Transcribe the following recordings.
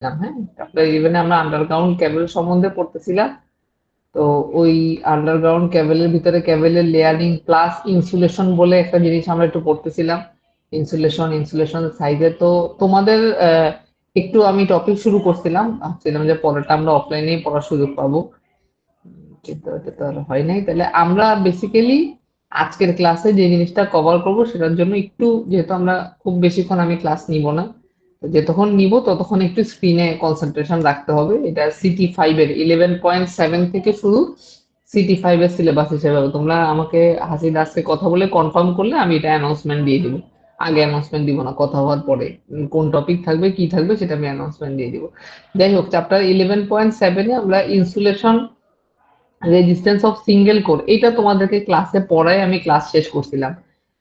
হ্যাঁ, চ্যাপ্টার 11 আমরা আন্ডারগ্রাউন্ড কেবল সম্বন্ধে পড়তেছিলাম। তো ওই আন্ডারগ্রাউন্ড কেবলের ভিতরে কেবলের লেয়ারিং প্লাস ইনসুলেশন বলে একটা জিনিস আমরা একটু পড়তেছিলাম। ইনসুলেশন সাইজে তো তোমাদের একটু আমি টপিক শুরু করছিলাম, ভাবছিলাম যে পরেরটা আমরা অফলাইনেই পড়ার সুযোগ পাবো, কিন্তু এটা তো আর হয় নাই। তাহলে আমরা বেসিক্যালি আজকের ক্লাসে যে জিনিসটা কভার করব সেটার জন্য একটু, যেহেতু আমরা খুব বেশিক্ষণ আমি ক্লাস নিব না, তো যতক্ষণ নিব ততক্ষণ একটু স্ক্রিনে কনসেন্ট্রেশন রাখতে হবে। এটা সিটি 5 এর 11.7 থেকে শুরু, সিটি 5 এর সিলেবাস হিসেবে হবে। তোমরা আমাকে হাসির আজকে কথা বলে কনফার্ম করলে আমি এটা অ্যানাউন্সমেন্ট দিয়ে দিব। আগে অ্যানাউন্সমেন্ট দিব না, কথা হওয়ার পরে কোন টপিক থাকবে কি থাকবে সেটা আমি অ্যানাউন্সমেন্ট দিয়ে দিব। যাই হোক, চ্যাপ্টার 11.7 এ আমরা insulation resistance of single core, এটা তোমাদেরকে ক্লাসে পড়ায় আমি ক্লাস শেষ করছিলাম,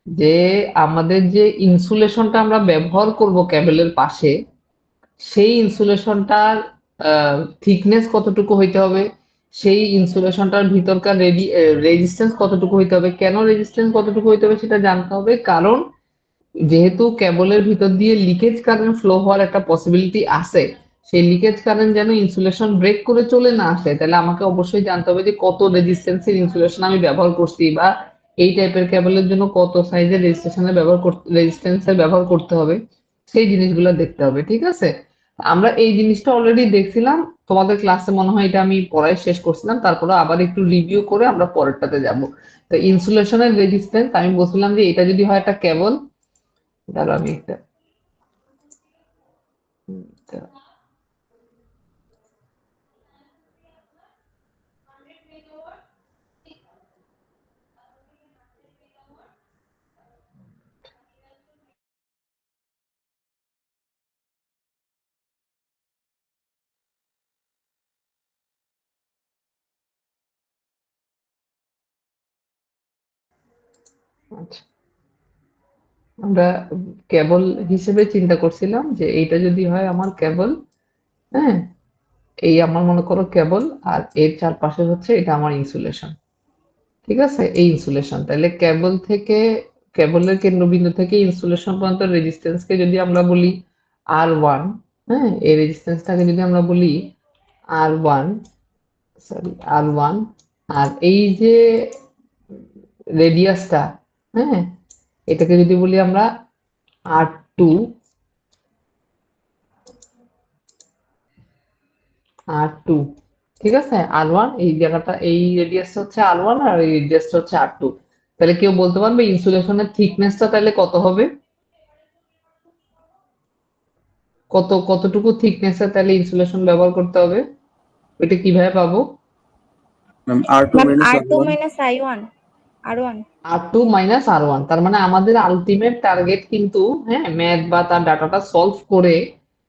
যে আমাদের যে ইনসুলেশনটা আমরা ব্যবহার করব কেবলের পাশে, সেই ইনসুলেশনটার থিকনেস কতটুকু হইতে হবে, সেই ইনসুলেশনটার ভিতরকার রেজিস্ট্যান্স কতটুকু হইতে হবে, কেন রেজিস্ট্যান্স কতটুকু হইতে হবে সেটা জানতে হবে। কারণ যেহেতু কেবলের ভিতর দিয়ে লিকেজ কারেন্ট ফ্লো হওয়ার একটা পসিবিলিটি আছে, সেই লিকেজ কারেন্ট যেন ইনসুলেশন ব্রেক করে চলে না আসে, তাহলে আমাকে অবশ্যই জানতে হবে যে কত রেজিস্ট্যান্সের ইনসুলেশন আমি ব্যবহার করছি, বা এই টাইপের কেবলের জন্য কত সাইজের রেজিস্ট্রেশনের ব্যবহার করতে, রেজিস্ট্যান্সের ব্যবহার করতে হবে, সেই জিনিসগুলো দেখতে হবে। ঠিক আছে, আমরা এই জিনিসটা অলরেডি দেখছিলাম তোমাদের ক্লাসে, মনে হয় এটা আমি পড়াই শেষ করছিলাম, তারপরে আবার একটু রিভিউ করে আমরা পরেরটাতে যাব। তো ইনসুলেশনের রেজিস্ট্যান্স আমি বলছিলাম যে এটা যদি হয় একটা কেবল, দাঁড়াও আমি একটা আচ্ছা, আমরা কেবল হিসেবে চিন্তা করছিলাম যে এইটা যদি হয় আমার কেবল, হ্যাঁ, এই আমার মনে করো কেবল, আর এর চারপাশে হচ্ছে এটা আমার ইনসুলেশন। ঠিক আছে, এই ইনসুলেশন, তাহলে কেবল থেকে, কেবলের কেন্দ্রবিন্দু থেকে ইনসুলেশন পর্যন্ত রেজিস্ট্যান্সকে যদি আমরা বলি R1, হ্যাঁ, এই রেজিস্ট্যান্সটাকে যদি আমরা বলি R1, সরি R1, আর এই যে রেডিয়াসটা, হ্যাঁ, এটাকে যদি বলি আমরা R2, R2, ঠিক আছে, R1 এই জায়গাটা, এই রেডিয়াসটা হচ্ছে R1 আর এই রেডিয়াসটা হচ্ছে R2। তাহলে কেউ বলতে পারবে ইনসুলেশনের থিকনেসটা তাহলে কত হবে, কতটুকু থিকনেসের তাহলে ইনসুলেশন ব্যবহার করতে হবে, এটা কিভাবে পাবো? Ma'am R2 ma'am minus R2 R1 minus I1 R1 R2 minus R1, তার মানে আমাদের আলটিমেট টার্গেট কিন্তু, হ্যাঁ, ম্যাথ বা তার ডাটাটা সলভ করে,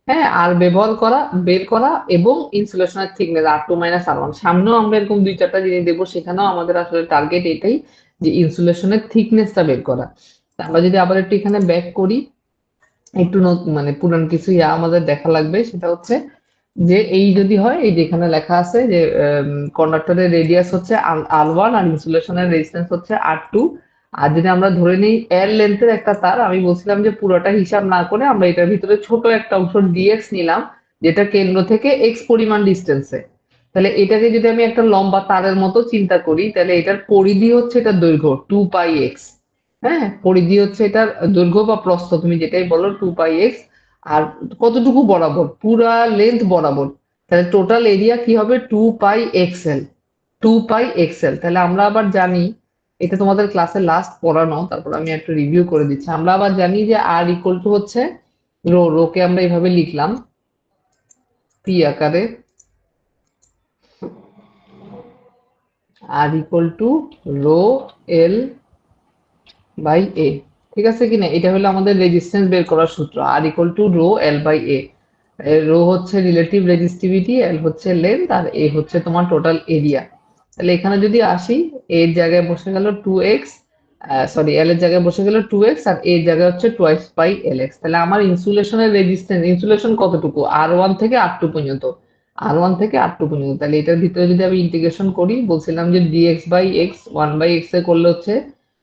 হ্যাঁ, আর ব্যবহার করা, বের করা, এবং ইনসুলেশনের থিকনেস R2 মাইনাস R1। সামনেও আমরা এরকম দুই চারটা জিনিস দেখবো, সেখানেও আমাদের আসলে টার্গেট এটাই, যে ইনসুলেশনের থিকনেসটা বের করা। তা আমরা যদি আবার একটু এখানে ব্যাক করি, একটু মানে পুরান কিছু আমাদের দেখা লাগবে, সেটা হচ্ছে যে এই যদি হয়, এই যেখানে লেখা আছে যে কন্ডাক্টরের রেডিয়াস হচ্ছে R1 আর ইনসুলেশনের রেজিস্ট্যান্স হচ্ছে R2, আর যদি আমরা ধরে নিই L লেন্থের একটা তার, আমি বলছিলাম যে পুরোটা হিসাব না করে আমরা এটার ভিতরে ছোট একটা অংশ dx নিলাম, যেটা কেন্দ্র থেকে x পরিমাণ ডিস্টেন্সে। তাহলে এটাকে যদি আমি একটা লম্বা তারের মতো চিন্তা করি, তাহলে এটার পরিধি হচ্ছে এটার দৈর্ঘ্য 2πx, হ্যাঁ, পরিধি হচ্ছে এটার দৈর্ঘ্য বা প্রস্থ, তুমি যেটাই বলো 2πx। আর কতটুকু বরাবর, পুরা লেন্থ বরাবর, তাহলে টোটাল এরিয়া কি হবে 2πxl, 2πxl। তাহলে আমরা আবার জানি, এটা তোমাদের ক্লাসে লাস্ট পড়ানো, তারপর আমি একটা রিভিউ করে দিচ্ছি। আমরা আবার জানি যে আর ইকুয়াল টু হচ্ছে রো, রোকে আমরা এইভাবে লিখলাম পি আকারে, R equal to rho L by A. ঠিক আছে কিনা, এটা হলো আমাদের রেজিস্ট্যান্স বের করার সূত্র, R equal to rho L by A. Rho হচ্ছে রিলেটিভ রেজিস্টিভিটি, এল হচ্ছে লেন্থ, আর এ হচ্ছে তোমার টোটাল এরিয়া। তাহলে এখানে যদি আসি, এর জায়গায় বসে গেল 2x, সরি এল এর জায়গায় বসে গেল 2x, আর এর জায়গায় হচ্ছে টোয়াইস বাই এল এক্স। তাহলে আমার ইনসুলেশনের রেজিস্ট্যান্স, ইনসুলেশন কতটুকু, R1 থেকে R2 পর্যন্ত, R1 থেকে R2 পর্যন্ত। তাহলে এটার ভিতরে যদি আমি ইন্টিগ্রেশন করি, বলছিলাম যে dx by x, 1 by x এ করলে হচ্ছে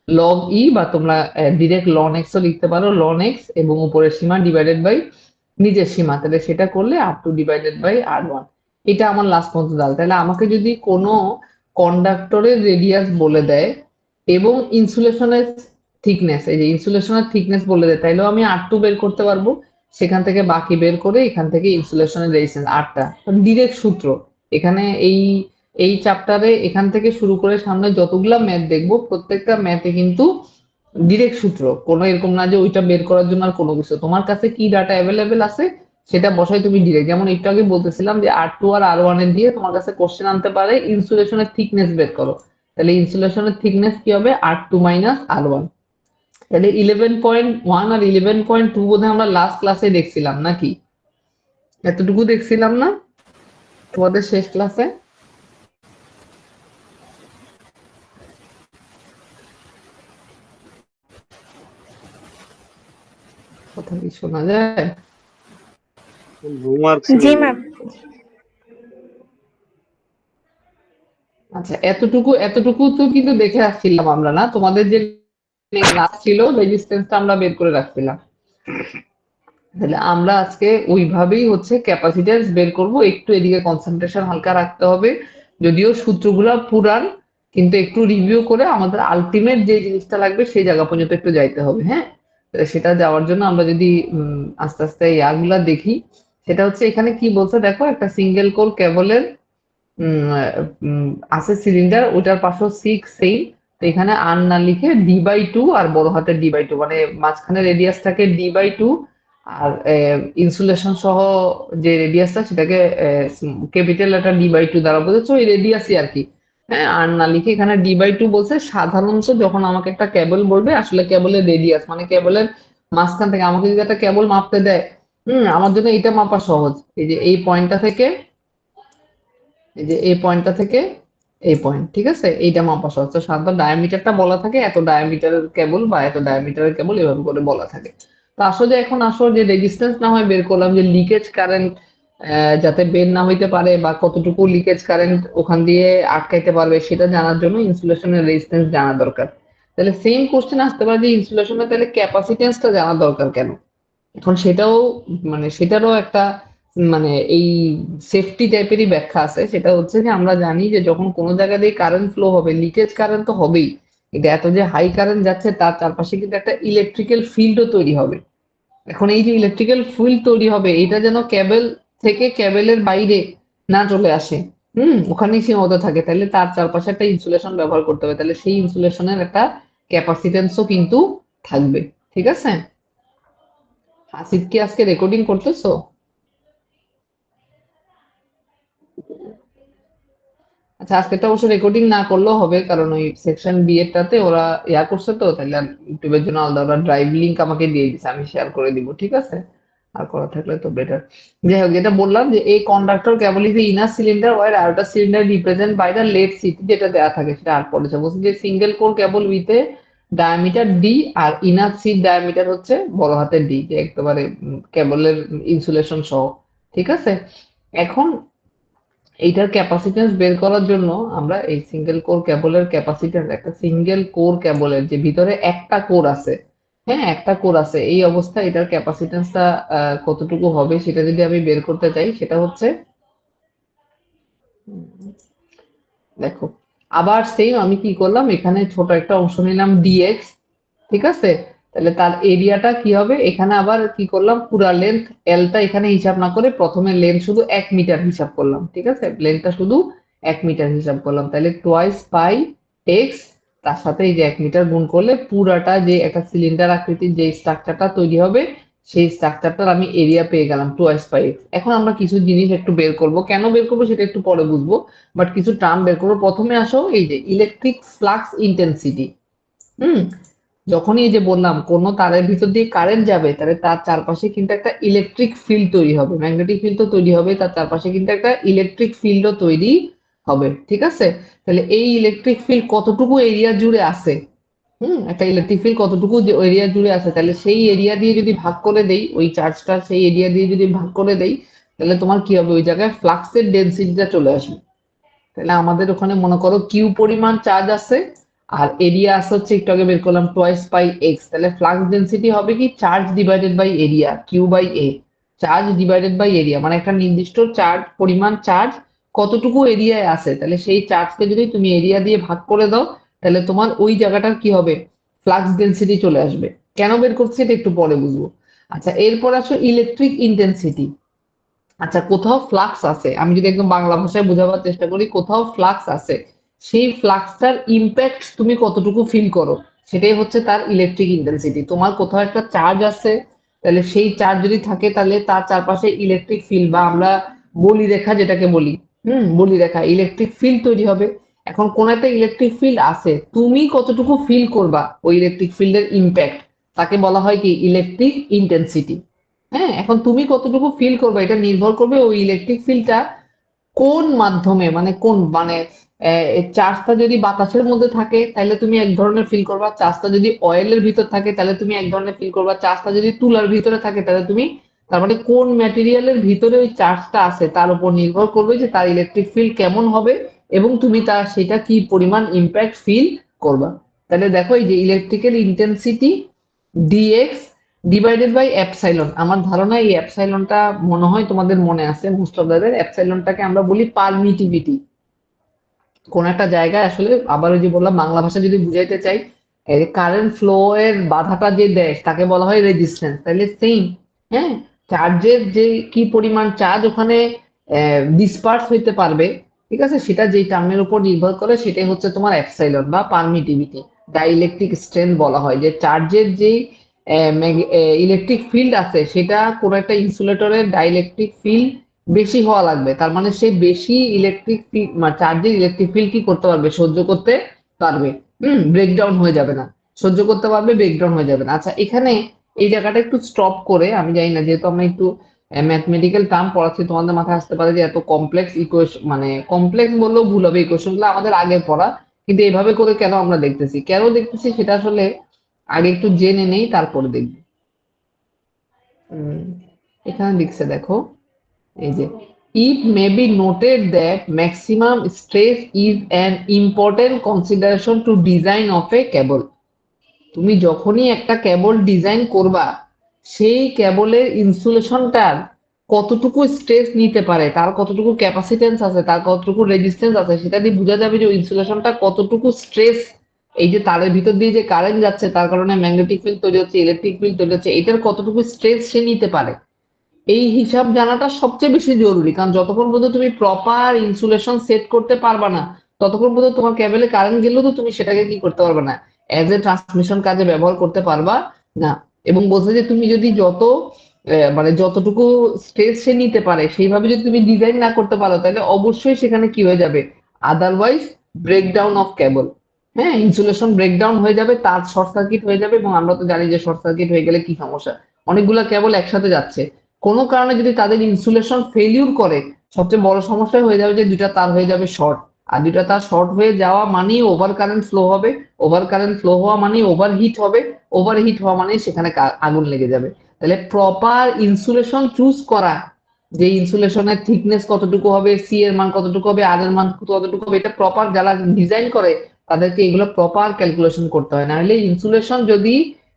log e, বা তোমরা ডিরেক্ট ln x ও লিখতে পারো, ln x, এবং উপরের সীমা ডিভাইডেড বাই নিজের সীমা, তাহলে সেটা করলে R2 ডিভাইডেড বাই R1, এটা আমার লাস্ট পর্যন্ত দাঁড়ায়। তাহলে আমাকে যদি কোনো কন্ডাক্টরের রেডিয়াস বলে দেয় এবং ইনসুলেশনের থিকনেস, এই যে ইনসুলেশনের থিকনেস বলে দেয়, তাইলেও আমি R2 বের করতে পারবো, সেখান থেকে বাকি বের করে এখান থেকে ইনসুলেশনের রেজিস্ট্যান্স Rটা ডিরেক্ট সূত্র। এখানে এই চ্যাপ্টারে এখান থেকে শুরু করে সামনে যতগুলা ম্যাথ দেখবো প্রত্যেকটা ম্যাথে কিন্তু ডিরেক্ট সূত্র, কোনো এরকম না যে ওইটা বের করার জন্য আর কোনো কিছু, তোমার কাছে কি ডাটা অ্যাভেলেবেল আছে সেটা বসাই তুমি ডিরেক্ট। যেমন একটু আগে বলতেছিলাম যে R2 আর R1 এর দিয়ে তোমার কাছে কোশ্চেন আনতে পারে ইনসুলেশনের থিকনেস বের করো, তাহলে ইনসুলেশনের থিকনেস কি হবে R2 মাইনাস R1। তাহলে 11.1 আর 11.2 বোধহয় আমরা লাস্ট ক্লাসে দেখছিলাম নাকি, এতটুকু দেখছিলাম না তোমাদের শেষ ক্লাসে? কথা কি শোনা যায়? জি ম্যাম। আচ্ছা, এতটুকু তো কিন্তু দেখে রাখছিলাম আমরা, না তোমাদের যে ক্লাস ছিল রেজিস্ট্যান্সটা আমরা বের করে রাখছিলাম। তাহলে আমরা আজকে ওইভাবেই হচ্ছে ক্যাপাসিট্যান্স বের করব, একটু এদিকে কনসেন্ট্রেশন হালকা রাখতে হবে, যদিও সূত্রগুলো পুরান কিন্তু একটু রিভিউ করে আমাদের আলটিমেট যে জিনিসটা লাগবে সেই জায়গা পর্যন্ত একটু যাইতে হবে। হ্যাঁ, সেটা যাওয়ার জন্য আমরা যদি আস্তে আস্তে ইয়াগুলা দেখি, সেটা হচ্ছে এখানে কি বলছে দেখো, একটা সিঙ্গেল কোর কেবলের আছে সিলিন্ডার, ওটার 506 সেম, তো এখানে আর না লিখে D/2 আর বড় হাতের D/2, মানে মাঝখানে রেডিয়াস থাকে D/2 আর ইনসুলেশন সহ যে রেডিয়াসটা সেটাকে ক্যাপিটাল একটা D/2 দ্বারা বোঝাচ্ছে, ওই রেডিয়াসই আর কি। হ্যাঁ, আর না লিখে এখানে D/2 বলছে। সাধারণত যখন আমাকে একটা কেবল বলবে, আসলে কেবলের রেডিয়াস মানে কেবলের মাঝখান থেকে আমাকে যদি একটা কেবল মাপতে দেয়, আমার জন্য এটা মাপা সহজ। এই যে এই পয়েন্টটা থেকে, এই যে এই পয়েন্টটা থেকে এই পয়েন্ট, ঠিক আছে, এইটা মাপা সহজ। তো সাধারণত ডায়ামিটারটা বলা থাকে এত ডায়ামিটারের কেবল বা এত ডায়ামিটারের কেবল এভাবে করে বলা থাকে। তো আসলে এখন যে রেজিস্ট্যান্স না হয় বের করলাম, যে লিকেজ কারেন্ট যাতে বের না হইতে পারে বা কতটুকু লিকেজ কারেন্ট ওখান দিয়ে আটকাইতে পারবে সেটা জানার জন্য ইনসুলেশনের রেজিস্ট্যান্স জানা দরকার। তাহলে সেম কোশ্চেন আসতে পারে যে ইনসুলেশনের তাহলে ক্যাপাসিটেন্সটা জানা দরকার কেন? এখন সেটাও মানে সেটারও একটা মানে এই সেফটি টাইপেরই ব্যাখ্যা আছে। সেটা হচ্ছে যে আমরা জানি যে যখন কোনো জায়গা দিয়ে কারেন্ট ফ্লো হবে, লিকেজ কারেন্ট তো হবেই, কিন্তু এত যে হাই কারেন্ট যাচ্ছে তার চারপাশে কিন্তু একটা ইলেকট্রিক্যাল ফিল্ডও তৈরি হবে। এখন এই যে ইলেকট্রিক্যাল ফিল্ড তৈরি হবে, এটা যেন কেবল থেকে কেবলের বাইরে না চলে আসে, ওখানেই সীমাবদ্ধ থাকে, তাহলে তার চারপাশে একটা ইনসুলেশন ব্যবহার করতে হবে, তাহলে সেই ইনসুলেশনের একটা ক্যাপাসিটেন্সও কিন্তু থাকবে। ঠিক আছে, হাসিব কি আজকে রেকর্ডিং করতেছো? আচ্ছা, আজকেটা অবশ্য রেকর্ডিং না করলেও হবে, কারণ ওই সেকশন বি এরটাতে ওরা ইয়া করছে, তো তাহলে ইউটিউবের জন্য আলাদা ওরা ড্রাইভ লিংক আমাকে দিয়ে দিছে, আমি শেয়ার করে দিব। ঠিক আছে, আর করা থাকলে তো বেটার। যাই হোক, যেটা বললাম যে এই conductor cable is inner cylinder or outer cylinder represent by the lead sheath, যেটা দেয়া থাকে সেটা আর পড়েছে, বলছে যে single core cable with a diameter D আর ইনার সিট ডায়ামিটার হচ্ছে বড় হাতের ডি, যে একেবারে কেবলের ইনসুলেশন সহ। ঠিক আছে, এখন এইটার ক্যাপাসিট্যান্স বের করার জন্য আমরা এই সিঙ্গেল কোর কেবলের ক্যাপাসিট্যান্স, একটা সিঙ্গেল কোর কেবলের যে ভিতরে একটা কোর আছে, হ্যাঁ একটা কোর আছে, এই অবস্থায় এটার ক্যাপাসিট্যান্সটা কতটুকু হবে সেটা যদি আমি বের করতে চাই, সেটা হচ্ছে দেখো, আবার সেম আমি কি করলাম, এখানে ছোট একটা অংশ নিলাম ডিএক্স। ঠিক আছে, তাহলে তার এরিয়াটা কি হবে, এখানে আবার কি করলাম, পুরা লেন্থ এলটা এখানে হিসাব না করে প্রথমে লেন্থ শুধু 1 মিটার হিসাব করলাম। ঠিক আছে, লেন্থটা শুধু 1 মিটার হিসাব করলাম, তাহলে টোয়াইস পাই এক্স, তার সাথে এই যে 1 মিটার গুণ করলে পুরাটা যে একটা সিলিন্ডার আকৃতির যে স্ট্রাকচারটা তৈরি হবে, সেই স্ট্রাকচারটার আমি এরিয়া পেয়ে গেলাম টোয়াইস পাই এক্স। এখন আমরা কিছু জিনিস একটু বের করব, কেন বের করবো সেটা একটু পরে বুঝবো, বাট কিছু টার্ম বের করবো। প্রথমে আসো এই যে ইলেকট্রিক ফ্লাক্স ইন্টেন্সিটি। হুম যখনই এই যে বললাম কোন তারের ভিতর দিয়ে কারেন্ট যাবে, তাহলে তার চারপাশে কিন্তু একটা ইলেকট্রিক ফিল্ড তৈরি হবে, ম্যাগনেটিক ফিল্ড তো তৈরি হবে, তার চারপাশে কিন্তু একটা ইলেকট্রিক ফিল্ডও তৈরি হবে। ঠিক আছে, তাহলে এই ইলেকট্রিক ফিল্ড কতটুকু এরিয়া জুড়ে আছে, একটা ইলেকট্রিক ফিল্ড কতটুকু এরিয়া জুড়ে আছে, তাহলে সেই এরিয়া দিয়ে যদি ভাগ করে দেই, ওই চার্জটা সেই এরিয়া দিয়ে যদি ভাগ করে দেই, তাহলে তোমার কি হবে, ওই জায়গায় ফ্লাক্সের ডেনসিটিটা চলে আসবে। তাহলে আমাদের ওখানে মনে করো কিউ পরিমাণ চার্জ আছে, আর এরিয়া আছে হচ্ছে একটু আগে বের করলাম টোয়াইস পাই এক্স, তাহলে ফ্লাক্স ডেনসিটি হবে কি charge divided by area Q by A. Charge divided by area, মানে একটা নির্দিষ্ট চার্জ পরিমাণ চার্জ কতটুকু এরিয়ায় আছে, তাহলে সেই চার্জকে যদি তুমি এরিয়া দিয়ে ভাগ করে দাও তাহলে তোমার ওই জায়গাটার কি হবে, ফ্লাক্স ডেন্সিটি চলে আসবে। কেন বের করছি এটা একটু পরে বুঝবো। আচ্ছা, এরপর আসো ইলেকট্রিক ইন্টেন্সিটি। আচ্ছা, কোথাও ফ্লাক্স আছে, আমি যদি একদম বাংলা ভাষায় বোঝাবার চেষ্টা করি, কোথাও ফ্লাক্স আছে, সেই ফ্লাক্সটার ইম্প্যাক্ট তুমি কতটুকু ফিল করো, সেটাই হচ্ছে তার ইলেকট্রিক ইন্টেন্সিটি। তোমার কোথাও একটা চার্জ আছে, তাহলে সেই চার্জ যদি থাকে তাহলে তার চারপাশে ইলেকট্রিক ফিল্ড বা আমরা বলি রেখা যেটাকে বলি, বলি রেখা, ইলেকট্রিক ফিল্ড তৈরি হবে। এখন কোন একটা ইলেকট্রিক ফিল্ড আছে, তুমি কতটুকু ফিল করবা ওই ইলেকট্রিক ফিল্ডের ইম্প্যাক্ট, তাকে বলা হয় কি ইলেকট্রিক ইন্টেন্সিটি। হ্যাঁ, এখন তুমি কতটুকু ফিল করবে এটা নির্ভর করবে ওই ইলেকট্রিক ফিল্ডটা কোন মাধ্যমে, মানে কোন মানে চার্জটা যদি বাতাসের মধ্যে থাকে তাহলে তুমি এক ধরনের ফিল করবা, চার্জটা যদি অয়েলের ভিতর থাকে তাহলে তুমি এক ধরনের ফিল করবা, চার্জটা যদি তুলার ভিতরে থাকে তাহলে তুমি, তার মানে কোন ম্যাটেরিয়ালের ভিতরে ওই চার্জটা আছে তার উপর নির্ভর করবে যে তার ইলেকট্রিক ফিল্ড কেমন হবে এবং তুমি তার সেটা কি পরিমাণ ইম্প্যাক্ট ফিল করবা। তাহলে দেখো এই যে electrical intensity dx divided by epsilon, আমার ধারণা এই এপসাইলনটা মনে হয় তোমাদের মনে আছে, মোস্ট অফ দ্যাদের এপসাইলনটাকে আমরা বলি পারমিটিভিটি। কোন একটা জায়গায় আসলে আবার ওই যে বললাম বাংলা ভাষা যদি বুঝাইতে চাই, কারেন্ট ফ্লো এর বাধাটা যে দেয় তাকে বলা হয় রেজিস্ট্যান্স, তাহলে সেম। হ্যাঁ, চার্জের যে কি পরিমাণ চার্জ ওখানে ডিসপার্স হইতে পারবে, ঠিক আছে, সেটা যেই টার্মের উপর নির্ভর করে সেটাই হচ্ছে তোমার এপসাইলন বা পারমিটিভিটি। ডাইইলেকট্রিক স্ট্রেংথ বলা হয় যে চার্জের যেই ইলেকট্রিক ফিল্ড আছে সেটা কোন একটা ইনসুলেটরের ডাইইলেকট্রিক ফিল্ড বেশি হওয়া লাগবে, তার মানে সে বেশি ইলেকট্রিক চার্জের ইলেকট্রিক ফিল্ড কি করতে পারবে, সহ্য করতে পারবে, ব্রেকডাউন হয়ে যাবে না, সহ্য করতে পারবে, ব্রেকডাউন হয়ে যাবে না। আচ্ছা, এখানে এই জায়গাটা একটু স্টপ করে, আমি জানি না যেহেতু আমরা একটু ম্যাথমেটিক্যাল টার্ম পড়াচ্ছি, তোমাদের মাথায় আসতে পারে যে এত কমপ্লেক্স ইকুয়েশন, মানে কমপ্লেক্স বললেও ভুল হবে, ইকুয়েশন গুলো আমাদের আগের পড়া, কিন্তু এইভাবে করে কেন আমরা দেখতেছি, কেন দেখতেছি সেটা আসলে আগে একটু জেনে নেই তারপরে দেখব। এখানে লিখছে দেখো, এই যে it may be noted that maximum stress is an important consideration to design of a cable. তুমি যখনই একটা কেবল ডিজাইন করবা সেই কেবলের ইনসুলেশনটার কতটুকু স্ট্রেস নিতে পারে, তার কতটুকু ক্যাপাসিটেন্স আছে, তার কতটুকু রেজিস্ট্যান্স আছে, সেটা দিয়ে বোঝা যাবে যে ইনসুলেশনটা কতটুকু স্ট্রেস, এই যে তারের ভিতর দিয়ে যে কারেন্ট যাচ্ছে তার কারণে ম্যাগনেটিক ফিল্ড তৈরি হচ্ছে, ইলেকট্রিক ফিল্ড তৈরি হচ্ছে, এটার কতটুকু স্ট্রেস সে নিতে পারে। এই হিসাব জানাটা সবচেয়ে বেশি জরুরি, কারণ যতক্ষণ পর্যন্ত তুমি প্রপার ইনসুলেশন সেট করতে পারবা না ততক্ষণ পর্যন্ত তোমার কেবলে কারেন্ট গেলেও তো তুমি সেটাকে কি করতে পারবে না, অ্যাজ এ ট্রান্সমিশন কাজে ব্যবহার করতে পারবা না। এবং বলছে যে তুমি যদি যত মানে যতটুকু স্ট্রেস সে নিতে পারে সেইভাবে যদি তুমি ডিজাইন না করতে পারো তাহলে অবশ্যই সেখানে কি হয়ে যাবে, আদারওয়াইজ ব্রেকডাউন অফ কেবল। হ্যাঁ, ইনসুলেশন ব্রেকডাউন হয়ে যাবে, তার শর্ট সার্কিট হয়ে যাবে, এবং আমরা তো জানি যে শর্ট সার্কিট হয়ে গেলে কি সমস্যা, অনেকগুলা কেবল একসাথে যাচ্ছে, কোনো কারণে যদি তাদের ইনসুলেশন ফেলিউর করে সবচেয়ে বড় সমস্যা হয়ে যাবে যে দুইটা তার হয়ে যাবে শর্ট, আর দুইটা তার শর্ট হয়ে যাওয়া মানেই ওভার কারেন্ট ফ্লো হবে, ওভার কারেন্ট ফ্লো হওয়া মানেই ওভার হিট হবে, ওভার হিট হওয়া মানেই সেখানে আগুন লেগে যাবে। তাহলে প্রপার ইনসুলেশন চুজ করা, যে ইনসুলেশনের থিকনেস কতটুকু হবে, সি এর মান কতটুকু হবে, আর এর মান কতটুকু হবে, এটা প্রপার যারা ডিজাইন করে তাদেরকে এগুলো প্রপার ক্যালকুলেশন করতে হয়, নাহলে ইনসুলেশন যদি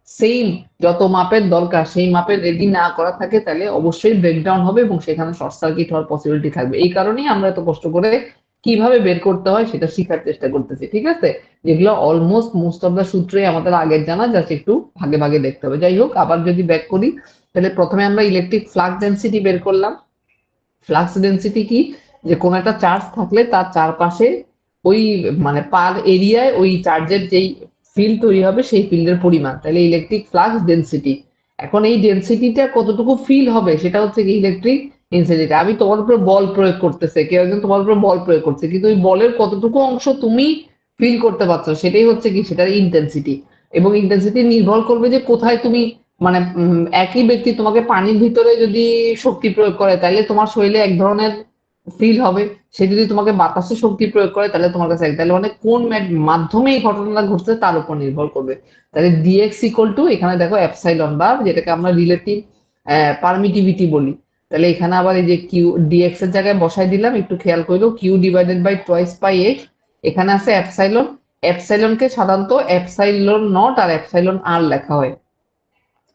সেম যত মাপের দরকার সেই মাপের রেডি না করা থাকে তাহলে অবশ্যই ব্রেকডাউন হবে এবং সেখানে শর্ট সার্কিট হওয়ার পসিবিলিটি থাকবে। এই কারণেই আমরা এত কষ্ট করে কিভাবে বের করতে হয় সেটা শেখার চেষ্টা করতেছি, ঠিক আছে, যেগুলো অলমোস্ট মোস্ট অফ দা সূত্রে আমাদের আগের জানা, জাস্ট একটু ভাগে ভাগে দেখতে হবে। যাই হোক, আবার যদি ব্যাক করি তাহলে প্রথমে আমরা ইলেকট্রিক ফ্লাক্স ডেনসিটি বের করলাম। ফ্লাক্স ডেনসিটি কি, যে কোন একটা চার্জ থাকলে তার চারপাশে ওই মানে পার এরিয়ায় ওই চার্জের যেই ফিল্ড তৈরি হবে সেই ফিল্ডের পরিমাণ, তাহলে ইলেকট্রিক ফ্লাক্স ডেনসিটি। এখন এই ডেনসিটিটা কতটুকু ফিল হবে সেটা হচ্ছে কি ইলেকট্রিক ইনসিডেন্ট। আমি তোমার উপরে বল প্রয়োগ করতেছে, কেউ একজন তোমার উপরে বল প্রয়োগ করছে, কিন্তু ওই বলের কতটুকু অংশ তুমি ফিল করতে পারছো সেটাই হচ্ছে কি সেটার ইন্টেন্সিটি। এবং ইন্টেন্সিটি নির্ভর করবে যে কোথায় তুমি, মানে একই ব্যক্তি তোমাকে পানির ভিতরে যদি শক্তি প্রয়োগ করে তাহলে তোমার শরীরে এক ধরনের ফিল হবে, সে যদি তোমাকে বাতাসে শক্তি প্রয়োগ করে তাহলে তোমার কাছে তাহলে মানে কোন মাধ্যমে এই ঘটনাটা ঘটছে তার উপর নির্ভর করবে। তাহলে ডিএক্স ইকুয়াল টু, এখানে দেখো এপসাইলন বার যেটাকে আমরা রিলেটিভ পারমিটিভিটি বলি, তাহলে এখানে আবার এই যে কিউ ডিএক্স এর জায়গায় বসাই দিলাম, একটু খেয়াল করলো Q divided by twice pi x, এখানে আছে এপসাইলন, এপসাইলনকে সাধারণত epsilon naught r epsilon r লেখা হয়।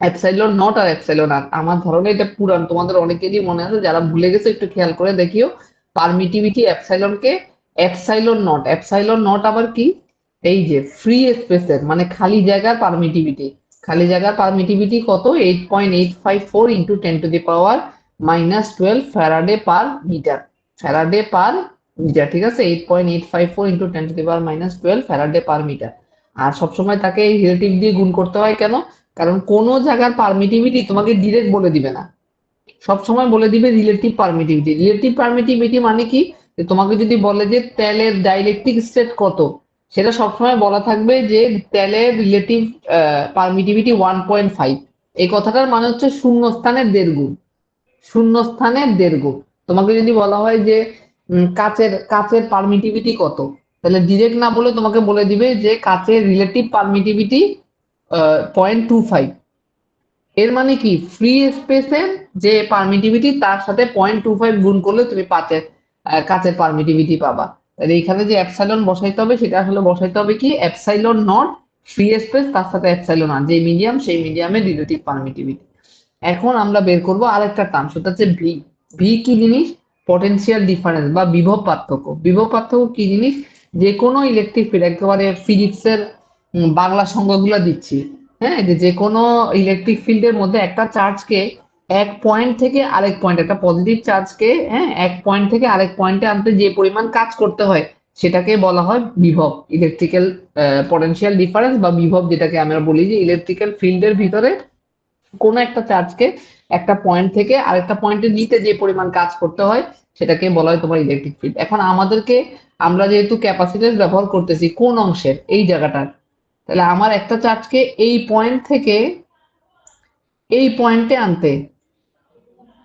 Epsilon naught r epsilon r. আমার ধারণা এটা পুরান, তোমাদের অনেকেরই মনে আছে, যারা ভুলে গেছে একটু খেয়াল করে দেখিও। পারমিটিভিটি এপসাইলনকে এপসাইলন নট, এপসাইলন নট আবার কি, এই যে ফ্রি স্পেসের মানে খালি জায়গার পারমিটিভিটি। খালি জায়গার পারমিটিভিটি কত, 8.854 into 10⁻⁻12 faraday per metre. Faraday per metre, ঠিক আছে, 8.854 ইন্টু 10⁻⁻12 ফ্যারাডে পার মিটার। আর সবসময় তাকে এই রিলেটিভ দিয়ে গুণ করতে হয় কেন, কারণ কোন জায়গার পারমিটিভিটি তোমাকে ডিরেক্ট বলে দিবে না, সব সময় বলে দিবে রিলেটিভ পারমিটিভিটি। রিলেটিভ পারমিটিভিটি মানে কি, যে তোমাকে যদি বলে যে তেলের ডাইলেকট্রিক স্টেট কত, সেটা সবসময় বলা থাকবে যে তেলের রিলেটিভ পারমিটিভিটি 1.5। এই কথাটার মানে হচ্ছে শূন্য স্থানের 1.5 গুণ, শূন্য স্থানের 1.5 গুণ। তোমাকে যদি বলা হয় যে কাচের কাচের পারমিটিভিটি কত, তাহলে ডিরেক্ট না বলে তোমাকে বলে দিবে যে কাচের রিলেটিভ পারমিটিভিটি 0.25। এর মানে কি, ফ্রি স্পেসের যে পারমিটিভিটি তার সাথে 0.25 গুণ করলে তুমি কাচের পারমিটিভিটি পাবা। তাহলে এখানে যে এপসাইলন বসাইতে হবে সেটা আসলে বসাইতে হবে কি, এপসাইলন নট ফ্রি স্পেস তার সাথে এপসাইলন আর, যে মিডিয়াম সেই মিডিয়ামের রিলেটিভ পারমিটিভিটি। এখন আমরা বের করব আরেকটা টার্ম, সেটা হচ্ছে ভি। ভি কি জিনিস, পটেনশিয়াল ডিফারেন্স বা বিভব পার্থক্য। বিভব পার্থক্য কি জিনিস, যে কোনো ইলেকট্রিক ফিল্ড, একেবারে ফিজিক্সের বাংলা সংজ্ঞাগুলো দিচ্ছি, হ্যাঁ, যে কোনো ইলেকট্রিক ফিল্ডের মধ্যে একটা চার্জকে এক পয়েন্ট থেকে আরেক পয়েন্ট, একটা পজিটিভ চার্জকে, হ্যাঁ, এক পয়েন্ট থেকে আরেক পয়েন্টে আনতে যে পরিমাণ কাজ করতে হয় সেটাকে বলা হয় বিভব, ইলেকট্রিক্যাল পটেনশিয়াল ডিফারেন্স বা বিভব, যেটাকে আমরা বলি যে ইলেকট্রিক্যাল ফিল্ডের ভিতরে কোনো একটা চার্জকে একটা পয়েন্ট থেকে আরেকটা পয়েন্টে নিতে যে পরিমাণ কাজ করতে হয় সেটাকে বলা হয় তোমার ইলেকট্রিক ফিল্ড। এখন আমাদেরকে, আমরা যেহেতু ক্যাপাসিট্যান্স ব্যবহার করতেছি কোন অংশের, এই জায়গাটার, তাহলে আমার একটা চার্জকে এই পয়েন্ট থেকে এই পয়েন্টে আনতে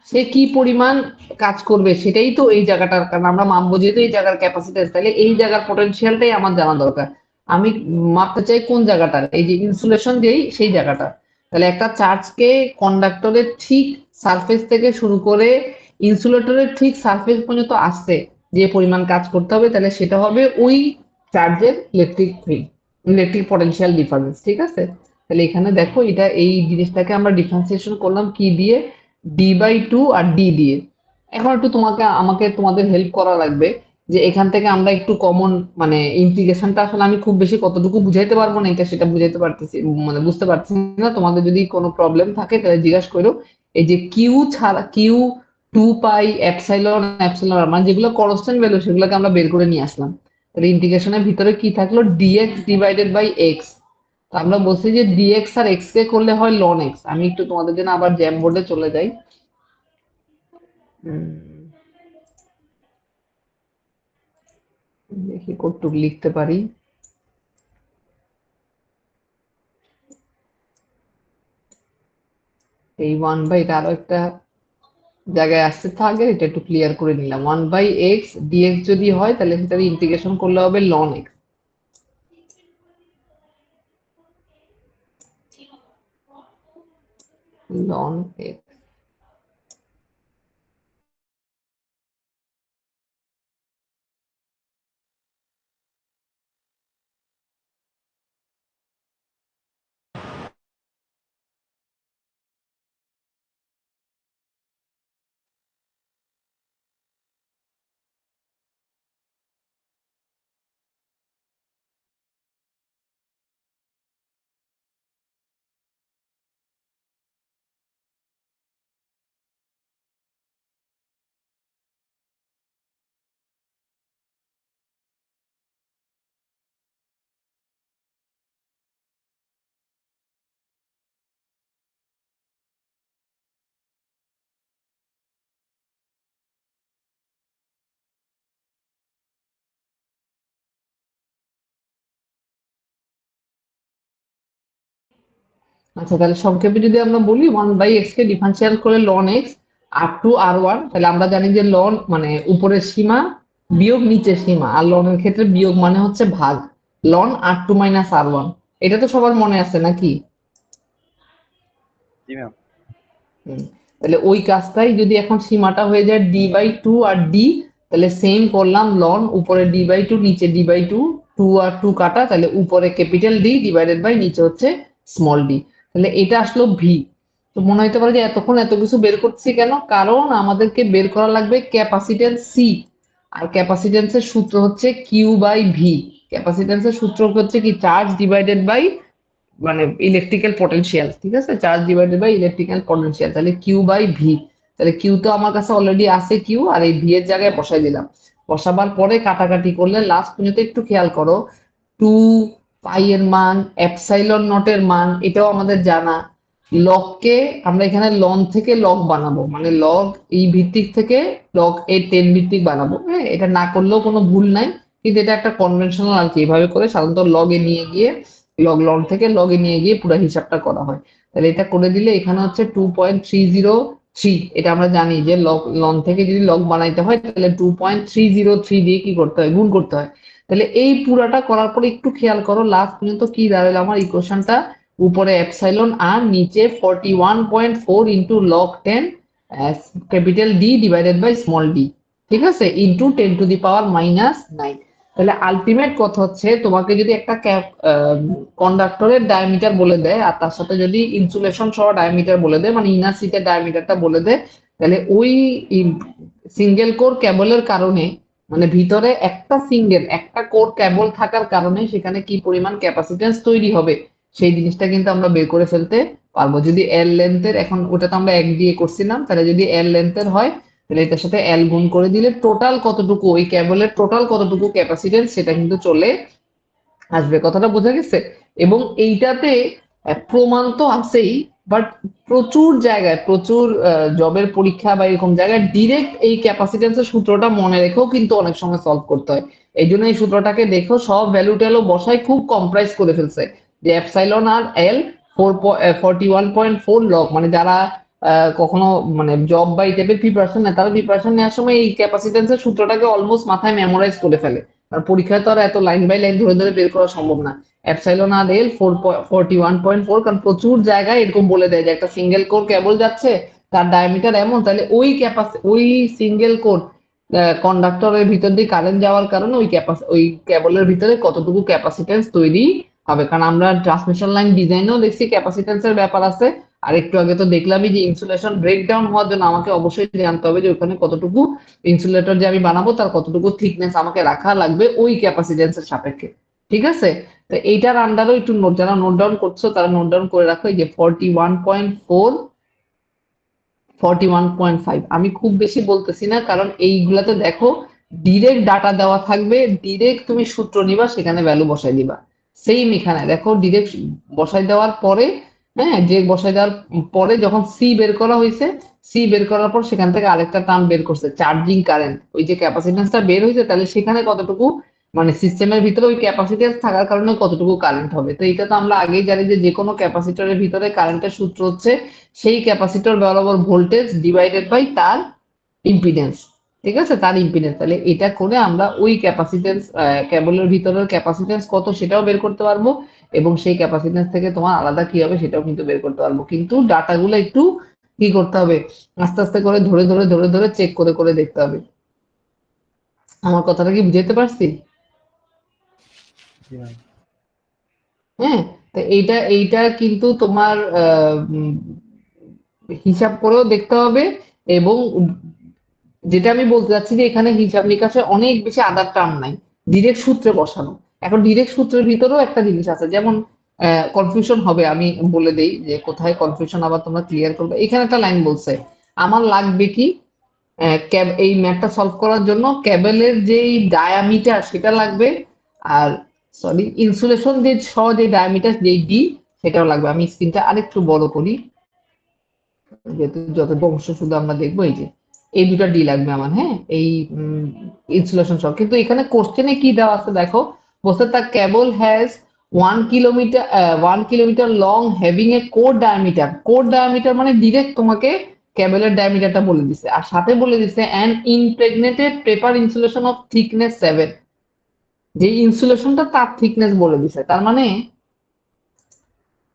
সে কি পরিমাণ কাজ করবে সেটাই তো এই জায়গাটার, কারণ আমরা মাপবো যেহেতু এই জায়গার ক্যাপাসিট্যান্স, তাহলে এই জায়গার পটেনশিয়ালটাই আমার জানা দরকার। আমি মাপতে চাই কোন জায়গাটার, এই যে ইনসুলেশন যেই সেই জায়গাটা। তাহলে একটা চার্জকে কন্ডাক্টরের ঠিক সারফেস থেকে শুরু করে ইনসুলেটরের ঠিক সারফেস পর্যন্ত আসতে যে পরিমাণ কাজ করতে হবে, তাহলে সেটা হবে ওই চার্জের electric field, electric potential difference, ঠিক আছে। তাহলে এখানে দেখো, এটা এই জিনিসটাকে আমরা ডিফারেন্সিয়েশন করলাম কি দিয়ে, d/2 আর d দিয়ে। এখন একটু আমাকে তোমাদের হেল্প করা লাগবে, যে এখান থেকে আমরা একটু কমন, মানে ইন্টিগ্রেশনটা আসলে আমি খুব বেশি কতটুকু বুঝাইতে পারবো না, এটা সেটা বুঝাইতে পারতেছি, মানে বুঝতে পারছি না। তোমাদের যদি কোনো প্রবলেম থাকে তাহলে জিজ্ঞাসা করো। এই যে কিউ ছাড়া, কিউ 2 পাই এপসাইলন এপসাইলন মানে যেগুলো কনস্ট্যান্ট ভ্যালু সেগুলোকে আমরা বের করে নিয়ে আসলাম। তাহলে ইন্টিগ্রেশনের ভিতরে কি থাকলো, dx ডিভাইডেড বাই এক্স। তো আমরা বলছি যে ডিএক্স আর এক্স কে করলে হয় লন এক্স। আমি একটু তোমাদের জন্য আবার জ্যাম বোর্ডে চলে যাই। দেখি কতটুকু লিখতে পারি। এই 1/, এটা আরো একটা জায়গায় আসতে থাকে, এটা একটু ক্লিয়ার করে নিলাম। 1/x ডিএক্স যদি হয় তাহলে সেটার ইন্টিগ্রেশন করলে হবে লন এক্স, লন এক্স। আচ্ছা, তাহলে সংক্ষেপে যদি আমরা বলি 1/x কে ডিফারেন্সিয়াল করে ln x up to r1, তাহলে আমরা জানি যে লন মানে উপরের সীমা বিয়োগ নিচের সীমা, আর লনের ক্ষেত্রে বিয়োগ মানে হচ্ছে ভাগ, লন r2 মাইনাস r1। এটা তো সবার মনে আছে নাকি? জি ম্যাম। হুম। তাহলে ওই কাজটাই যদি এখন সীমাটা হয়ে যায় d/2 আর d, তাহলে সেম করলাম, লন উপরে d/2 নিচে d/2, 2 আর 2 কাটা, তাহলে উপরে ক্যাপিটাল D ডিভাইডেড বাই নিচে হচ্ছে স্মল d। তাহলে এটা আসলো ভি। তো মনে হতে পারে যে এতক্ষণ এত কিছু বের করছি কেন, কারণ আমাদেরকে বের করা লাগবে ক্যাপাসিট্যান্স সি। আর ক্যাপাসিট্যান্সের সূত্র হচ্ছে কিউ বাই ভি। ক্যাপাসিট্যান্সের সূত্র হচ্ছে কি, চার্জ ডিভাইডেড বাই মানে ইলেকট্রিক্যাল পটেনশিয়াল, ঠিক আছে, charge divided by electrical potential. তাহলে কিউ বাই ভি, তাহলে কিউ তো আমার কাছে অলরেডি আছে কিউ, আর এই ভি এর জায়গায় বসাই দিলাম। বসাবার পরে কাটাকাটি করলে লাস্ট পর্যন্ত একটু খেয়াল করো, 2 পাই এর মান, এপসাইলন নট এর মান, এটাও আমাদের জানা। লগকে আমরা এখানে লন থেকে লগ বানাবো, মানে লগ এই ভিত্তিক থেকে লগ এ 10 ভিত্তিক বানাবো। হ্যাঁ, এটা না করলেও কোনো ভুল নাই, কিন্তু এটা একটা কনভেনশনাল আর কি, এভাবে করে সাধারণত লগে নিয়ে গিয়ে লগ লন থেকে লগে নিয়ে গিয়ে পুরো হিসাবটা করা হয়। তাহলে এটা করে দিলে এখানে হচ্ছে 2.303, এটা আমরা জানি যে লগ লন থেকে যদি লগ বানাইতে হয় তাহলে 2.303 দিয়ে কি করতে হয়, গুণ করতে হয়। তাহলে এই পুরাটা করার পরে একটু খেয়াল করো লাস্ট পর্যন্ত কি দাঁড়ালো আমার ইকুয়েশনটা, উপরে এপসাইলন আর নিচে 41.4 into log 10 capital D divided by small D, ঠিক আছে, ইন্টু 10⁻⁻9। তাহলে আলটিমেট কথা হচ্ছে, তোমাকে যদি একটা কন্ডাক্টরের ডায়ামিটার বলে দেয় আর তার সাথে যদি ইনসুলেশন সহ ডায়ামিটার বলে দেয়, মানে ইনার সিটের ডায়ামিটারটা বলে দেয়, তাহলে ওই সিঙ্গেল কোর কেবলের কারণে, মানে ভিতরে একটা কোর কেবল থাকার কারণে সেখানে কি পরিমাণ ক্যাপাসিটেন্স তৈরি হবে সেই জিনিসটা কিন্তু আমরা বের করে ফেলতে পারবো। যদি এল লেন্থের, এখন ওটা তো আমরা 1 দিয়ে করছিলাম, তাহলে যদি এল লেন্থের হয় তাহলে এটার সাথে এল গুণ করে দিলে টোটাল কতটুকু, ওই কেবলের টোটাল কতটুকু ক্যাপাসিটেন্স সেটা কিন্তু চলে আসবে। কথাটা বোঝা গেছে? এবং এইটাতে প্রমাণ তো আছেই, বাট প্রচুর জায়গায়, প্রচুর জবের পরীক্ষা বা এরকম জায়গায় ডিরেক্ট এই ক্যাপাসিটেন্সের সূত্রটা মনে রেখেও কিন্তু অনেক সময় সলভ করতে হয়। এই জন্য এই সূত্রটাকে দেখো, সব ভ্যালু ট্যালু বসাই খুব কম্প্রাইজ করে ফেলছে, যে এপসাইলন আর এল 41.4 লগ, মানে যারা কখনো মানে জব বা এই টাইপের প্রিপারেশন নেয়, তারা প্রিপারেশন নেওয়ার সময় এই ক্যাপাসিটেন্সের সূত্রটাকে অলমোস্ট মাথায় মেমোরাইজ করে ফেলে। আর পরীক্ষায় তো আর এত লাইন বাই লাইন ধরে ধরে বের করা সম্ভব না। এপসাইলন আর এল 41.4, কারণ প্রচুর জায়গায় এরকম বলে দেয় যে একটা সিঙ্গেল কোর কেবল যাচ্ছে, তার ডায়ামিটার এমন, তাহলে ওই সিঙ্গেল কোর কন্ডাক্টরের ভিতর দিয়ে কারেন্ট যাওয়ার কারণে ওই কেবলের ভিতরে কতটুকু ক্যাপাসিটেন্স তৈরি হবে। কারণ আমরা ট্রান্সমিশন লাইন ডিজাইনেও দেখছি ক্যাপাসিটেন্সের ব্যাপার আছে, আর একটু আগে তো দেখলামই যে ইনসুলেশন ব্রেকডাউন হওয়ার জন্য আমাকে অবশ্যই জানতে হবে যে ওখানে কতটুকু ইনসুলেটর যে আমি বানাবো তার কতটুকু থিকনেস আমাকে রাখা লাগবে ওই ক্যাপাসিটেন্সের সাপেক্ষে, ঠিক আছে। তো এইটার আন্ডারও একটু নোট, যারা নোট ডাউন করছো তারা নোট ডাউন করে রাখো, এই যে 41.4, 41.5, আমি খুব বেশি বলতেছি না, কারণ এইগুলাতে দেখো ডিরেক্ট ডাটা দেওয়া থাকবে, ডিরেক্ট তুমি সূত্র নিবা সেখানে ভ্যালু বসাই দিবা। সেম এখানে দেখো ডিরেক্ট বসাই দেওয়ার পরে, হ্যাঁ, যে বসাই দেওয়ার পরে যখন সি বের করা হয়েছে, সি বের করার পর সেখান থেকে আরেকটা টার্ম বের করছে, চার্জিং কারেন্ট, ওই যে ক্যাপাসিটেন্সটা বের হয়েছে তাহলে সেখানে কতটুকু, মানে সিস্টেমের ভিতরে ওই ক্যাপাসিটেন্স থাকার কারণে কতটুকু কারেন্ট হবে। তো এটা তো আমরা আগেই জানি যে কোনো ক্যাপাসিটরের ভিতরে কারেন্টের সূত্র হচ্ছে সেই ক্যাপাসিটর বরাবর ভোল্টেজ ডিভাইডেড বাই তার ইম্পিডেন্স, ঠিক আছে, তার ইম্পিডেন্স। তাহলে এটা করে আমরা ওই ক্যাপাসিটেন্স, কেবলের ভিতরের ক্যাপাসিটেন্স কত সেটাও বের করতে পারবো, এবং সেই ক্যাপাসিটেন্স থেকে তোমার আলাদা কি হবে সেটাও কিন্তু বের করতে পারবো। কিন্তু ডাটাগুলো একটু কি করতে হবে, আস্তে আস্তে করে ধরে ধরে ধরে ধরে চেক করে করে দেখতে হবে। আমার কথাটা কি বুঝাতে পারছি? হ্যাঁ, তো এইটা কিন্তু তোমার হিসাব করেও দেখতে হবে। এবং যেটা আমি বলতে চাচ্ছি যে এখানে হিসাব নিকাশে অনেক বেশি আদার টার্ম নাই, ডিরেক্ট সূত্রে বসানো। এখন ডিরেক্ট সূত্রের ভিতরেও একটা জিনিস আছে, যেমন কনফিউশন হবে, আমি বলে দেই যে কোথায় কনফিউশন আবার তোমরা ক্লিয়ার করবে। এখানে একটা লাইন বলছে আমার লাগবে কি, এই ম্যাথটা সলভ করার জন্য কেবলের যেই ডায়ামিটার সেটা লাগবে, আর সরি ইনসুলেশন যে যে ডায়ামিটার যেই ডি সেটাও লাগবে। আমি স্ক্রিনটা আরেকটু বড় করি, যেহেতু যত অংশ শুধু আমরা দেখবো, এই যে এই দুটা ডি লাগবে আমার, হ্যাঁ, এই ইনসুলেশন সহ। কিন্তু এখানে কোশ্চেনে কি দেওয়া আছে দেখো, বলছে the cable has 1 kilometre long having a core diameter মানে ডিরেক্ট তোমাকে কেবলের ডায়ামিটারটা বলে দিছে, আর সাথে বলে দিছে an impregnated paper insulation of thickness 7, যে ইনসুলেশনটা তার থিকনেস বলে দিছে। তার মানে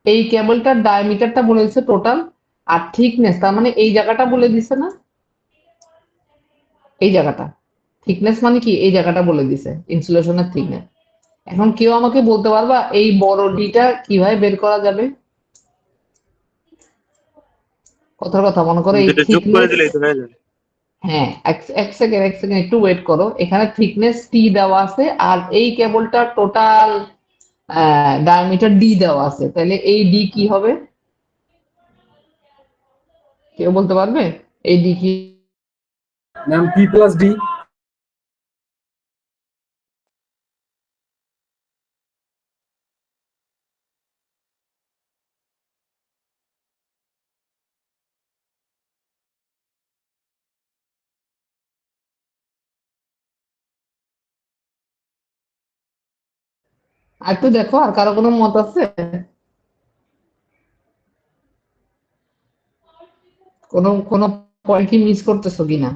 এই কেবলটার ডায়ামিটারটা বলে দিছে টোটাল, আর থিকনেস তার মানে এই জায়গাটা বলে দিছে না, এই জায়গাটা থিকনেস মানে কি, এই জায়গাটা বলে দিছে ইনসুলেশনের থিকনেস। এখন কেউ আমাকে বলতে পারবা এই বড় ডিটা কিভাবে বের করা যাবে? কথার কথা মনে করো এই দুটো যোগ করে থিকনেস, দিলেই তো হয়ে যাবে। হ্যাঁ এক সেকেন্ড একটু ওয়েট করো, এখানে থিকনেস টি দেওয়া আছে আর এই কেবলটা টোটাল ডায়ামিটার ডি দেওয়া আছে, তাহলে এই ডি কি হবে কেউ বলতে পারবে? এই ডি কি? Ma'am P+D। আর একটু দেখো, আর কারো কোনো মত আছে? কোনো কোনো পয়েন্ট কি মিস করতেছো কিনা?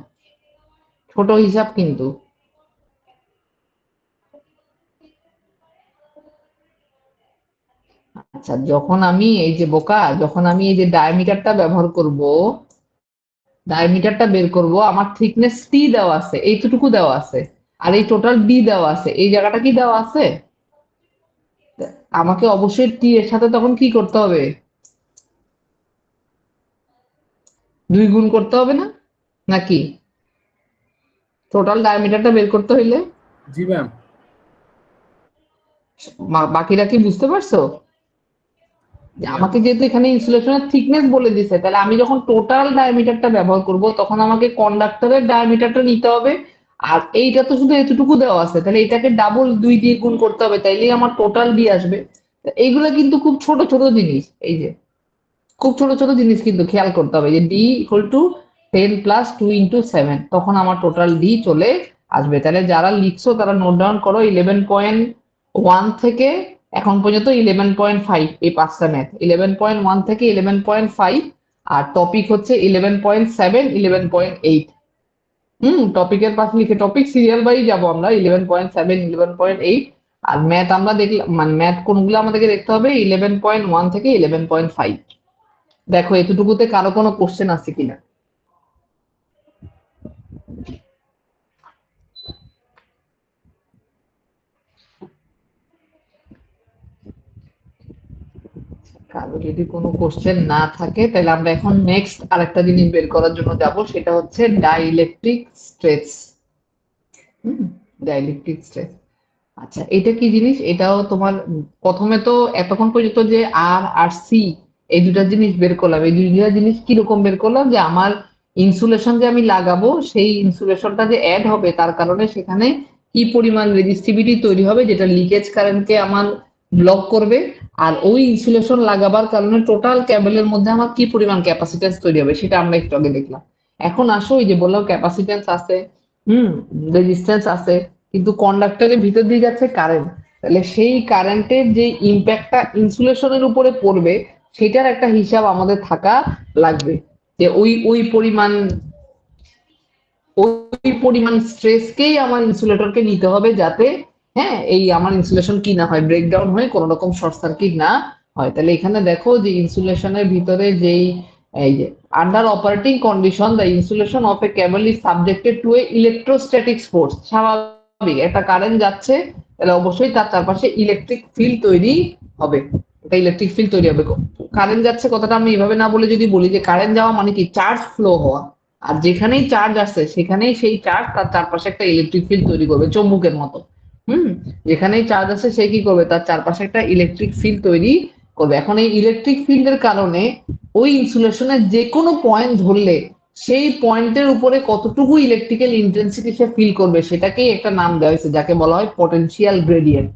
ছোট হিসাব কিন্তু। আচ্ছা, যখন আমি এই যে বোকা, যখন আমি এই যে ডায়ামিটারটা ব্যবহার করব, ডায়ামিটারটা বের করব, আমার থিকনেস টি দেওয়া আছে, এইটুকু দেওয়া আছে, আর এই টোটাল ডি দেওয়া আছে, এই জায়গাটা কি দেওয়া আছে? আমাকে অবশ্যই টি এর সাথে তখন কি করতে হবে? 2 গুণ করতে হবে না নাকি? টোটাল ডায়ামিটারটা বের করতে হইলে জি ম্যাম। বাকিরা কি বুঝতে পারছো? যে আমাকে যেহেতু এখানে ইনসুলেশনের থিকনেস বলে দিছে, তাহলে আমি যখন টোটাল ডায়ামিটারটা ব্যবহার করব তখন আমাকে কন্ডাক্টরের ডায়ামিটারটা নিতে হবে, আর এইটা তো শুধু এতটুকু দেওয়া আছে, তাহলে এটাকে ডাবল 2 দিয়ে গুণ করতে হবে, তাইলেই আমার টোটাল ডি আসবে। তো এইগুলা কিন্তু খুব ছোট ছোট জিনিস, এই যে খুব ছোট ছোট জিনিস কিন্তু খেয়াল করতে হবে যে ডি ইকুয়াল টু 10 প্লাস 2 × 7, তখন আমার টোটাল ডি চলে আসবে। তাহলে যারা লিখছো তারা নোট ডাউন করো, 11.1 থেকে এখন পর্যন্ত 11.5, এই 5টা ম্যাথ, 11.1 থেকে 11.5, আর টপিক হচ্ছে 11.7, 11.8। টপিকের পাশে লিখে, টপিক সিরিয়াল বাই যাবো আমরা, 11.7, 11.8। আর ম্যাথ আমরা দেখলাম, মানে ম্যাথ কোনগুলো আমাদেরকে দেখতে হবে, 11.1 থেকে 11.5। দেখো এতটুকুতে কারো কোনো কোশ্চেন আছে কিনা? কারো যদি কোনো কোশ্চেন না থাকে তাহলে আমরা এখন নেক্সট আরেকটা জিনিস বের করার জন্য যাব, সেটা হচ্ছে ডাইইলেকট্রিক স্ট্রেস। ডাইইলেকট্রিক স্ট্রেস, আচ্ছা এটা কি জিনিস? এটাও তোমার প্রথমে তো এতক্ষণ পর্যন্ত যে আর আর সি, এই দুটা জিনিস বের করলাম, এই দুইটা জিনিস কিরকম বের করলাম, যে আমার ইনসুলেশন যে আমি লাগাবো সেই ইনসুলেশনটা যে অ্যাড হবে তার কারণে সেখানে কি পরিমাণ রেজিস্টিভিটি তৈরি হবে, যেটা লিকেজ কারেন্টকে আমার ব্লক করবে, আর ওই ইনসুলেশন লাগাবার কারণে টোটাল ক্যাবেলের মধ্যে আমার কি পরিমাণ ক্যাপাসিটেন্স তৈরি হবে সেটা আমরা একটু আগে দেখলাম। এখন আসো, এই যে বললাম ক্যাপাসিটেন্স আছে, রেজিস্ট্যান্স আছে, কিন্তু কন্ডাক্টরের ভিতর দিয়ে যাচ্ছে কারেন্ট, তাহলে সেই কারেন্টের যে ইম্প্যাক্টটা ইনসুলেশনের উপরে পড়বে সেটার একটা হিসাব আমাদের থাকা লাগবে, যে ওই পরিমাণ স্ট্রেসকেই আমার ইনসুলেটরকে নিতে হবে, যাতে হ্যাঁ এই আমার ইনসুলেশন কি না হয়, ব্রেকডাউন হয়ে কোনো রকম শর্ট সার্কিট না হয়। তাহলে এখানে দেখো যে ইনসুলেশনের ভিতরে যেই, এই যে under operating condition the insulation of A cable is subjected to A electrostatic force. স্বাভাবিক, একটা কারেন্ট যাচ্ছে, তাহলে অবশ্যই তার চারপাশে ইলেকট্রিক ফিল্ড তৈরি হবে, একটা ইলেকট্রিক ফিল্ড তৈরি হবে। কারেন্ট যাচ্ছে কথাটা আমি এইভাবে না বলে যদি বলি যে কারেন্ট যাওয়া মানে কি, চার্জ ফ্লো হওয়া, আর যেখানেই চার্জ আসছে সেখানেই সেই চার্জ তার চারপাশে একটা ইলেকট্রিক ফিল্ড তৈরি করবে, চৌম্বকের মতো। হুম যেখানেই চার্জ আছে সে কি করবে, তার চারপাশে একটা ইলেকট্রিক ফিল্ড তৈরি করবে। এখন এই ইলেকট্রিক ফিল্ডের কারণে ওই ইনসুলেশনের যে কোনো পয়েন্ট ধরলে সেই পয়েন্টের উপরে কতটুকু ইলেকট্রিক্যাল ইন্টেন্সিটি সে ফিল করবে সেটাকেই একটা নাম দেওয়া হয়েছে, যাকে বলা হয় পটেনশিয়াল গ্রেডিয়েন্ট।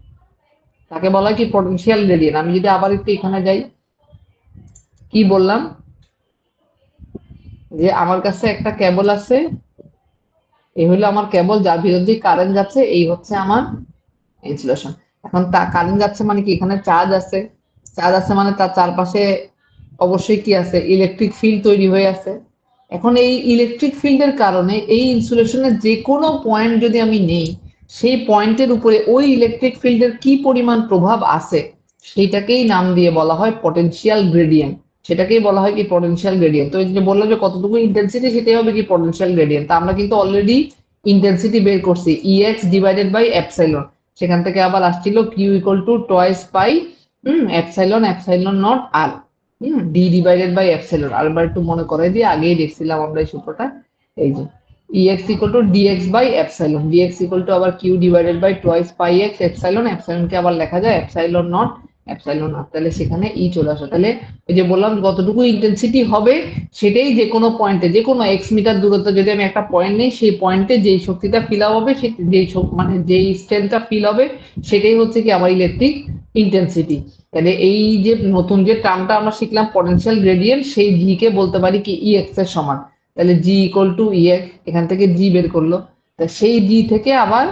তাকে বলা হয় কি, পটেনশিয়াল গ্রেডিয়েন্ট। আমি যদি আবার একটু এখানে যাই, কি বললাম, যে আমার কাছে একটা কেবল আছে, এই হলো আমার কেবল, যার ভিতর দিয়ে কারেন্ট যাচ্ছে, এই হচ্ছে আমার ইনসুলেশন। এখন তা কারেন্ট যাচ্ছে মানে কি, এখানে চার্জ আছে, চার্জ আছে মানে তার চারপাশে অবশ্যই কি আছে, ইলেকট্রিক ফিল্ড তৈরি হয়ে আছে। এখন এই ইলেকট্রিক ফিল্ডের কারণে এই ইনসুলেশনের যে কোনো পয়েন্ট যদি আমি নেই, সেই পয়েন্টের উপরে ওই ইলেকট্রিক ফিল্ডের কি পরিমাণ প্রভাব আছে সেটাকেই নাম দিয়ে বলা হয় পটেনশিয়াল গ্রেডিয়েন্ট। সেটাকেই বলা হয় কি, পটেনশিয়াল গ্রেডিয়েন্ট। তো এই যে বললাম যে কতটুকু ইন্টেন্সিটি, সেটাই হবে কি পটেনশিয়াল গ্রেডিয়েন্ট। তা আমরা কিন্তু অলরেডি ইন্টেন্সিটি বের করছি, ইএক্স ডিভাইডেড বাই এপসাইলন, সেখান থেকে আবার আসছিল Q equal to twice pi epsilon naught r. D divided by epsilon. আরেকবার একটু মনে করাই দিয়ে, আগেই দেখছিলাম আমরা এই সূত্রটা। এই যে EX equal to DX by epsilon, DX equal to আবার Q divided by twice pi X epsilon, এপসাইলনকে আবার লেখা যায় এপসাইলন নট এপসাইলন নট, তাহলে সেখানে ই চলে আসে। তাহলে ওই যে বললাম কতটুকু ইন্টেন্সিটি হবে সেটাই যে কোনো পয়েন্টে, যে কোনো এক্স মিটার দূরত্ব যদি আমি একটা পয়েন্ট নেই, সেই পয়েন্টে যেই শক্তিটা ফিল হবে, যেই মানে যেই স্ট্রেন্থটা ফিল হবে, সেটাই হচ্ছে কি আমার ইলেকট্রিক ইন্টেন্সিটি। তাহলে এই যে নতুন যে টার্মটা আমরা শিখলাম পটেনশিয়াল গ্রেডিয়েন্ট, সেই জি কে বলতে পারি কি ই এক্স এর সমান। তাহলে জি ইকুয়াল টু ই এক্স, এখান থেকে জি বের করলো, তা সেই জি থেকে আবার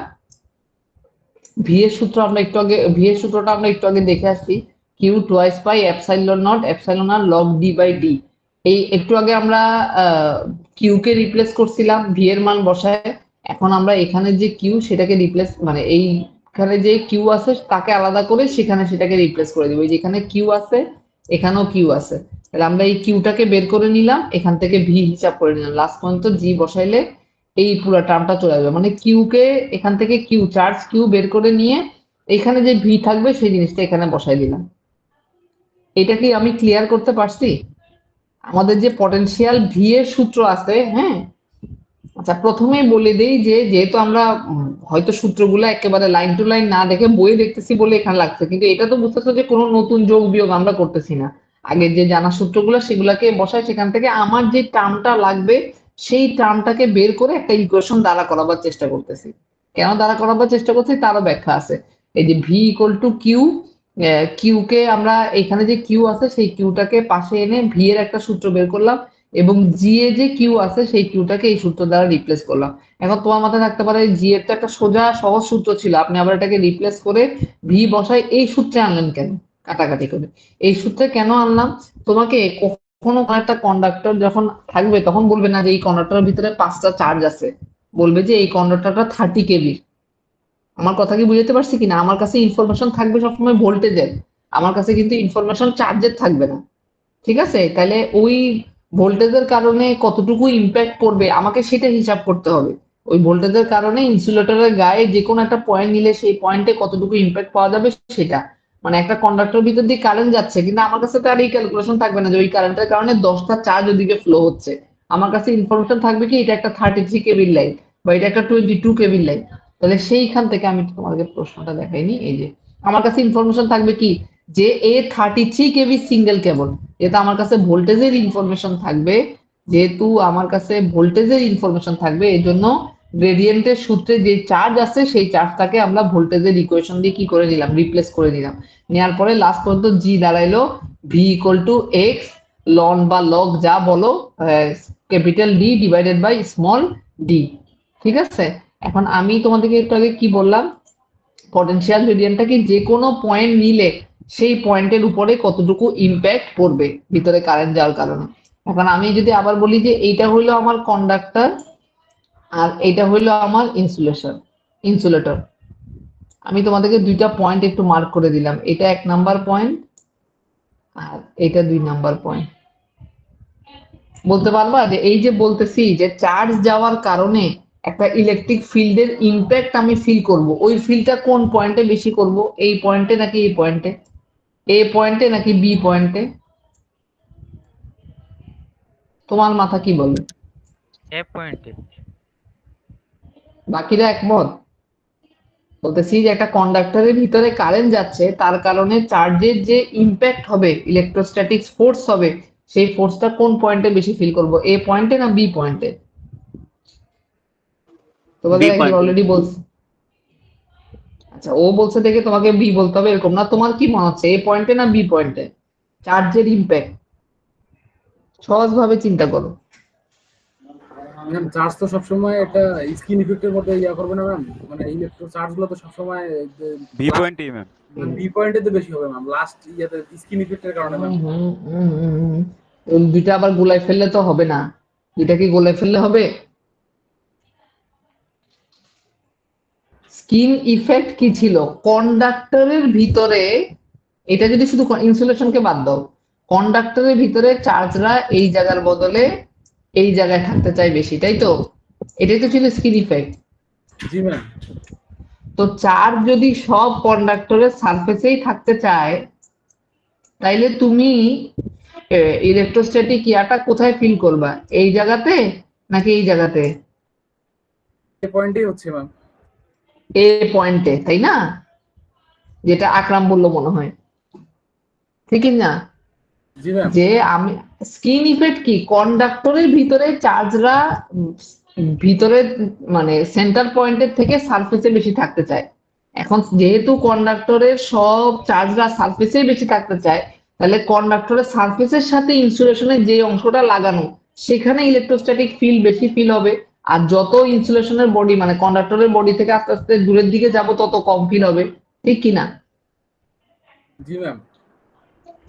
ভি এর সূত্র আমরা একটু আগে, ভি এর সূত্রটা আমরা একটু আগে দেখে আসছি, Q twice pi epsilon naught log d by d. এই একটু আগে আমরা কিউ কে রিপ্লেস করছিলাম ভি এর মান বসায়, এখন আমরা এখানে যে কিউ সেটাকে রিপ্লেস মানে এইখানে যে কিউ আছে তাকে আলাদা করে সেখানে সেটাকে রিপ্লেস করে দিব। যেখানে কিউ আছে এখানেও কিউ আছে, তাহলে আমরা এই কিউটাকে বের করে নিলাম, এখান থেকে ভি হিসাব করে নিলাম, লাস্ট পর্যন্ত জি বসাইলে এই পুরো টার্মটা চলে আসবে। মানে কিউ কে এখান থেকে কিউ চার্জ কিউ বের করে নিয়ে এখানে যে ভি থাকবে সেই জিনিসটা এখানে বসাই দিলাম। এটা কি আমি ক্লিয়ার করতে পারছি? আমাদের যে পটেনশিয়াল ভি এর সূত্র আছে, হ্যাঁ, আচ্ছা প্রথমেই বলে দেই যে যেহেতু আমরা হয়তো সূত্রগুলো একেবারে লাইন টু লাইন না দেখে বই দেখতেছি বলে এখানে লাগছে, কিন্তু এটা তো বুঝতেছো যে কোনো নতুন যোগ বিয়োগ আমরা করতেছি না, আগে যে জানা সূত্রগুলো সেগুলোকে বসায়, সেখান থেকে আমার যে টার্মটা লাগবে সেই টার্মটাকে বের করে একটা ইকুয়েশন দ্বারা করাবার চেষ্টা করতেছি। কেন দ্বারা করাবার চেষ্টা করছি তারও ব্যাখ্যা আছে। এই যে V equal to Q, Q কে আমরা এখানে যে কিউ আছে সেই কিউটাকে পাশে এনে ভি এর একটা সূত্র বের করলাম, এবং জি এ যে কিউ আছে সেই কিউটাকে এই সূত্র দ্বারা রিপ্লেস করলাম। এখন তোমার মাথায় থাকতে পারে জি এর তো একটা সোজা সহজ সূত্র ছিল, আপনি আবার এটাকে রিপ্লেস করে ভি বসায় এই সূত্রে আনলেন কেন, কাটাকাটি করে এই সূত্রে কেন আনলাম? তোমাকে কখনো কোনো একটা কন্ডাক্টর যখন থাকবে তখন বলবে না যে এই কন্ডাক্টরের ভিতরে 5টা চার্জ আছে, বলবে যে এই কন্ডাক্টরটা 30 কেভি। আমার কথা কি বুঝতে পারছি কিনা? আমার কাছে ইনফরমেশন থাকবে সবসময় ভোল্টেজের, আমার কাছে কিন্তু ইনফরমেশন চার্জের থাকবে না। ঠিক আছে, তাহলে ওই ভোল্টেজের কারণে কতটুকু ইম্প্যাক্ট পড়বে আমাকে সেটা হিসাব করতে হবে। ওই ভোল্টেজের কারণে ইনসুলেটরের গায়ে যে কোনো একটা পয়েন্ট নিলে সেই পয়েন্টে কতটুকু ইম্প্যাক্ট পাওয়া যাবে সেটা, মানে একটা কন্ডাক্টর ভিতর দিয়ে কারেন্ট যাচ্ছে, কিন্তু আমার কাছে তো আর এই ক্যালকুলেশন থাকবে না যে ওই কারেন্টের কারণে 10টা চার্জ ওদিকে ফ্লো হচ্ছে। আমার কাছে ইনফরমেশন থাকবে কি এটা একটা 33 কেবির লাইন বা এটা একটা 22 কেবির লাইন। তাহলে সেইখান থেকে আমি তোমাকে প্রশ্নটা দেখাইনি, এই যে আমার কাছে ইনফরমেশন থাকবে কি যে এ 33 কেবি সিঙ্গেল কেবল, যেহেতু আমার কাছে ভোল্টেজের ইনফরমেশন থাকবে, যেহেতু আমার কাছে ভোল্টেজের ইনফরমেশন থাকবে এই জন্য গ্রেডিয়েন্টের সূত্রে যে চার্জ আছে সেই চার্জটাকে আমরা ভোল্টেজের ইকুয়েশন দিয়ে কি করে নিলাম, রিপ্লেস করে নিলাম। নেওয়ার পরে লাস্ট পর্যন্ত জি দাঁড়াইলো ভি ইকুয়াল টু এক্স লন বা লগ যা বলো capital D divided by small D. ঠিক আছে, এখন আমি তোমাদেরকে একটু আগে কি বললাম, পটেনশিয়াল গ্রেডিয়েন্টটা কি যে কোনো পয়েন্ট নিলে সেই পয়েন্টের উপরে কতটুকু ইম্প্যাক্ট পড়বে ভিতরে কারেন্ট যাওয়ার কারণে। এখন আমি যদি আবার বলি যে এইটা হইলো আমার কন্ডাক্টর আর এইটা হইলো আমার ইনসুলেটর, আমি তোমাদেরকে দুইটা পয়েন্ট একটু মার্ক করে দিলাম, এটা 1 নাম্বার পয়েন্ট আর এটা 2 নাম্বার পয়েন্ট। বলতে পারবা যে এই যে বলতেছি যে চার্জ যাওয়ার কারণে একটা ইলেকট্রিক ফিল্ডের ইম্প্যাক্ট আমি ফিল করব, ওই ফিলটা কোন পয়েন্টে বেশি করব, এই পয়েন্টে নাকি এই পয়েন্টে, এ পয়েন্টে নাকি বি পয়েন্টে? তোমার মাথা কি বলে? এ পয়েন্টে। বাকিরা একমত? বলতেছি যে একটা কন্ডাক্টরের ভিতরে কারেন্ট যাচ্ছে, তার কারণে চার্জের যে ইম্প্যাক্ট হবে, ইলেকট্রোস্ট্যাটিক ফোর্স হবে, সেই ফোর্সটা কোন পয়েন্টে বেশি ফিল করব, এ পয়েন্টে না বি পয়েন্টে? তোমাদের একজন অলরেডি বলছে, আচ্ছা ও বলছে দেখে তোমাকে বি বলতে হবে এরকম না, তোমার কি মনে হচ্ছে এ পয়েন্টে না বি পয়েন্টে চার্জের ইম্প্যাক্ট? সহজভাবে চিন্তা করো। ম্যাম চার্জ তো সবসময় একটা স্কিন ইফেক্টের মধ্যে ইয়া করবে না ম্যাম, মানে ইলেকট্রো চার্জ গুলো তো সবসময় বি পয়েন্টে ম্যাম। বি পয়েন্টে তো বেশি হবে ম্যাম, লাস্ট ইয়াতে স্কিন ইফেক্টের কারণে ম্যাম। দুইটা আবার গোলাই ফেললে তো হবে না, দুইটা কি গোলাই ফেললে হবে? স্কিন ইফেক্ট কি ছিল, কন্ডাক্টরের ভিতরে, এটা যদি শুধু ইনসুলেশনকে বাদ দাও, কন্ডাক্টরের ভিতরে চার্জরা এই জায়গার বদলে এই জায়গায় থাকতে চায় বেশি, তাই তো? এটাই তো ছিল স্কিন ইফেক্ট। জি ম্যাম। তো চার্জ যদি সব কন্ডাক্টরের সারফেসেই থাকতে চায়, তাইলে তুমি ইলেকট্রোস্ট্যাটিক ইয়াটা কোথায় ফিল করবা, এই জায়গাতে নাকি এই জায়গাতে? এই পয়েন্টেই হচ্ছে ম্যাম। এ পয়েন্টে, তাই না? যেটা আকরাম বললো মনে হয়, ঠিক না? জি ম্যাম। যে আমি স্কিন ইফেক্ট কি, কন্ডাক্টরের ভিতরে চার্জরা ভিতরে মানে সেন্টার পয়েন্টের থেকে সারফেসে বেশি থাকতে চায়। এখন যেহেতু কন্ডাক্টরের সব চার্জরা সারফেসে বেশি থাকতে চায়, তাহলে কন্ডাক্টরের সারফেসের সাথে ইনসুলেশনের যে অংশটা লাগানো সেখানে ইলেকট্রোস্ট্যাটিক ফিল্ড বেশি ফিল হবে। আর যত ইনসুলেশনের বডি মানে কন্ডাক্টরের বডি থেকে আস্তে আস্তে দূরের দিকে যাব তত কম ফিল হবে, ঠিক কিনা? জি ম্যাম।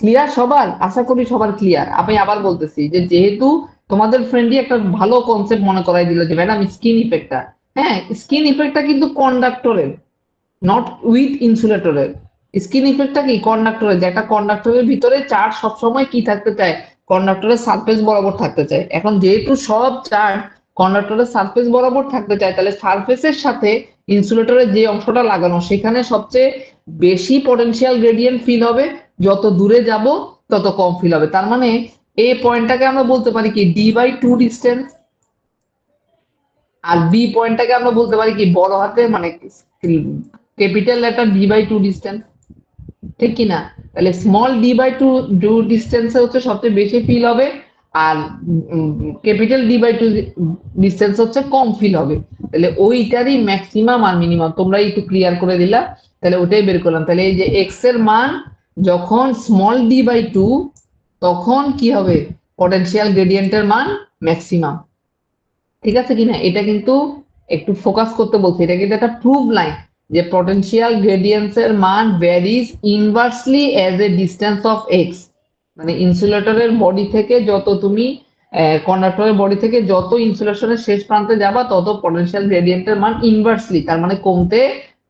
ক্লিয়ার সবার? আশা করি সবার ক্লিয়ার। আমি আবার বলতেছি যে যেহেতু তোমাদের ফ্রেন্ডই একটা ভালো কনসেপ্ট মনে করাই দিল যে ম্যাডাম স্কিন ইফেক্টটা, হ্যাঁ স্কিন ইফেক্টটা কিন্তু কন্ডাক্টরের, নট উইথ ইনসুলেটরের। স্কিন ইফেক্টটা কি কন্ডাক্টরের, যে একটা কন্ডাক্টরের ভিতরে চার্জ সবসময় কি থাকতে চায়, কন্ডাক্টরের সারফেস বরাবর থাকতে চায়। এখন যেহেতু সব চার্জ কন্ডাক্টরের সারফেস বরাবর থাকতে চায়, তাহলে সারফেসের সাথে ইনসুলেটরের যে অংশটা লাগানো সেখানে সবচেয়ে বেশি পটেনশিয়াল গ্রেডিয়েন্ট ফিল হবে, যত দূরে যাব তত কম ফিল হবে। তার মানে এই পয়েন্টটাকে আমরা বলতে পারি কি d/2 ডিস্টেন্স, আর বি পয়েন্টটাকে আমরা বলতে পারি কি বড় হাতে মানে ক্যাপিটাল লেটার d/2 ডিস্টেন্স, ঠিক কিনা? তাহলে স্মল d/2 ডিস্টেন্সে হচ্ছে সবচেয়ে বেশি ফিল হবে, আর ক্যাপিটাল d/2 ডিস্টেন্স হচ্ছে কম ফিল হবে। তাহলে ওইটারই ম্যাক্সিমাম আর মিনিমাম তোমরা একটু ক্লিয়ার করে দিলা, তাহলে ওটাই বের করলাম। তাহলে এই যে এক্স এর মান যখন স্মল d/2 তখন কি হবে, পটেনশিয়াল গ্রেডিয়েন্টের মান ম্যাক্সিমাম, ঠিক আছে কিনা? এটা কিন্তু একটু ফোকাস করতে বলছি, এটা কিন্তু একটা প্রুভ লাইন যে পটেনশিয়াল গ্রেডিয়েন্টস এর মান varies inversely as a distance of x, মানে ইনসুলেটরের বডি থেকে যত তুমি কন্ডাক্টরের বডি থেকে যত ইনসুলেশনের শেষ প্রান্তে যাবা তত পটেনশিয়াল গ্রেডিয়েন্টের মান ইনভার্সলি তার মানে কমতে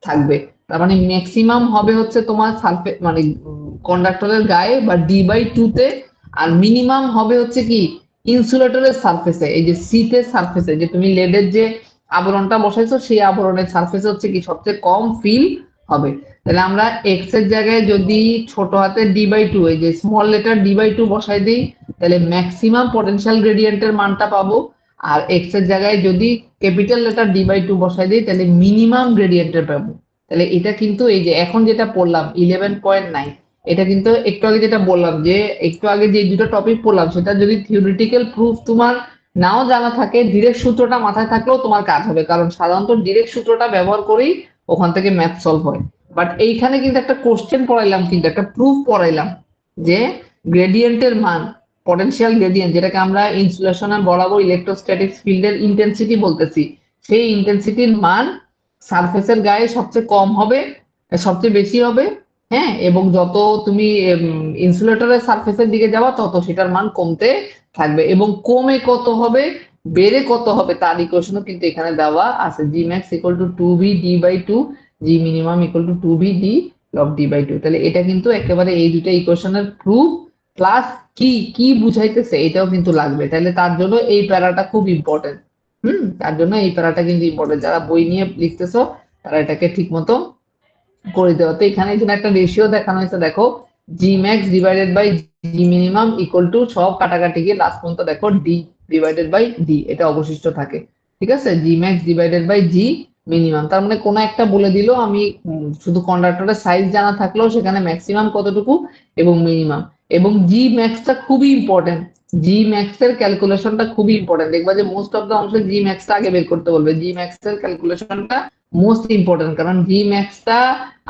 থাকবে। তার মানে ম্যাক্সিমাম হবে হচ্ছে তোমার সারফেস মানে কন্ডাক্টরের গায়ে বা d/2 তে, আর মিনিমাম হবে হচ্ছে কি ইনসুলেটরের সারফেসে, এই যে সিটের সারফেসে যে তুমি লেডের যে আবরণটা বসাইছো সেই আবরণের সারফেসে হচ্ছে কি সবচেয়ে কম ফিল হবে। তাহলে আমরা এক্স এর জায়গায় যদি ছোট হাতের d/2 এই যে স্মল লেটার d/2 বসাই দিই, তাহলে ম্যাক্সিমাম পটেনশিয়াল গ্রেডিয়েন্টের মানটা পাবো। আর এক্স এর জায়গায় যদি ক্যাপিটাল লেটার d/2 বসাই দিই তাহলে মিনিমাম গ্রেডিয়েন্টের পাবো। তাহলে এটা কিন্তু এই যে এখন যেটা পড়লাম 11.9, এটা কিন্তু একটু আগে যেটা বললাম যে একটু আগে যে দুটো টপিক পড়লাম সেটা যদি থিওরিটিক্যাল প্রুফ তোমার নাও জানা থাকে, ডিরেক্ট সূত্রটা মাথায় থাকলেও তোমার কাজ হবে, কারণ সাধারণত ডিরেক্ট সূত্রটা ব্যবহার করেই ওখান থেকে ম্যাথ সলভ হয়। বাট এইখানে কিন্তু একটা কোশ্চেন পড়াইলাম, কিন্তু একটা প্রুফ পড়াইলাম যে গ্রেডিয়েন্টের মান, পটেনশিয়াল গ্রেডিয়েন্ট যেটাকে আমরা ইনসুলেশনের বরাবর ইলেকট্রোস্ট্যাটিক্স ফিল্ডের ইন্টেন্সিটি বলতেছি, সেই ইন্টেন্সিটির মান সারফেসের গায়ে সবচেয়ে কম হবে, সবচেয়ে বেশি হবে, হ্যাঁ, এবং যত তুমি ইনসুলেটরের সারফেসের দিকে যাওয়া তত সেটার মান কমতে থাকবে, এবং কমে কত হবে বেড়ে কত হবে তার ইকুয়েশনও কিন্তু এখানে দেওয়া আছে। G max equal to 2v d/2, G minimum equal to 2v d log d/2। তাহলে এটা কিন্তু একেবারে এই দুটো ইকুয়েশনের প্রুফ প্লাস কি কি বুঝাইতেছে এটাও কিন্তু লাগবে, তাহলে তার জন্য এই প্যারাটা খুব ইম্পর্টেন্ট। তার জন্য এই প্যারাটা কিন্তু ইম্পর্টেন্ট, যারা বই নিয়ে লিখতেছো তারা এটাকে ঠিক মতো করে দেওয়া। তো এখানে যেন একটা রেশিও দেখানো হয়েছে, দেখো G max divided by G minimum equal to সব কাটাকাটি গিয়ে লাস্ট পর্যন্ত দেখো ডি ডিভাইডেড বাই ডি এটা অবশিষ্ট থাকে, ঠিক আছে? G max divided by G minimum, তার মানে কোনো একটা বলে দিল আমি, শুধু কন্ডাক্টরের সাইজ জানা থাকলেও সেখানে ম্যাক্সিমাম কতটুকু এবং মিনিমাম, এবং জি ম্যাক্সটা খুবই ইম্পর্টেন্ট। জি ম্যাক্স এর ক্যালকুলেশনটা খুবই ইম্পর্টেন্ট, দেখবা যে মোস্ট অফ দ্য অংশে জি ম্যাক্সটা আগে বের করতে বলবে। জি ম্যাক্স এর ক্যালকুলেশনটা মোস্ট ইম্পর্টেন্ট, কারণ জি ম্যাক্সটা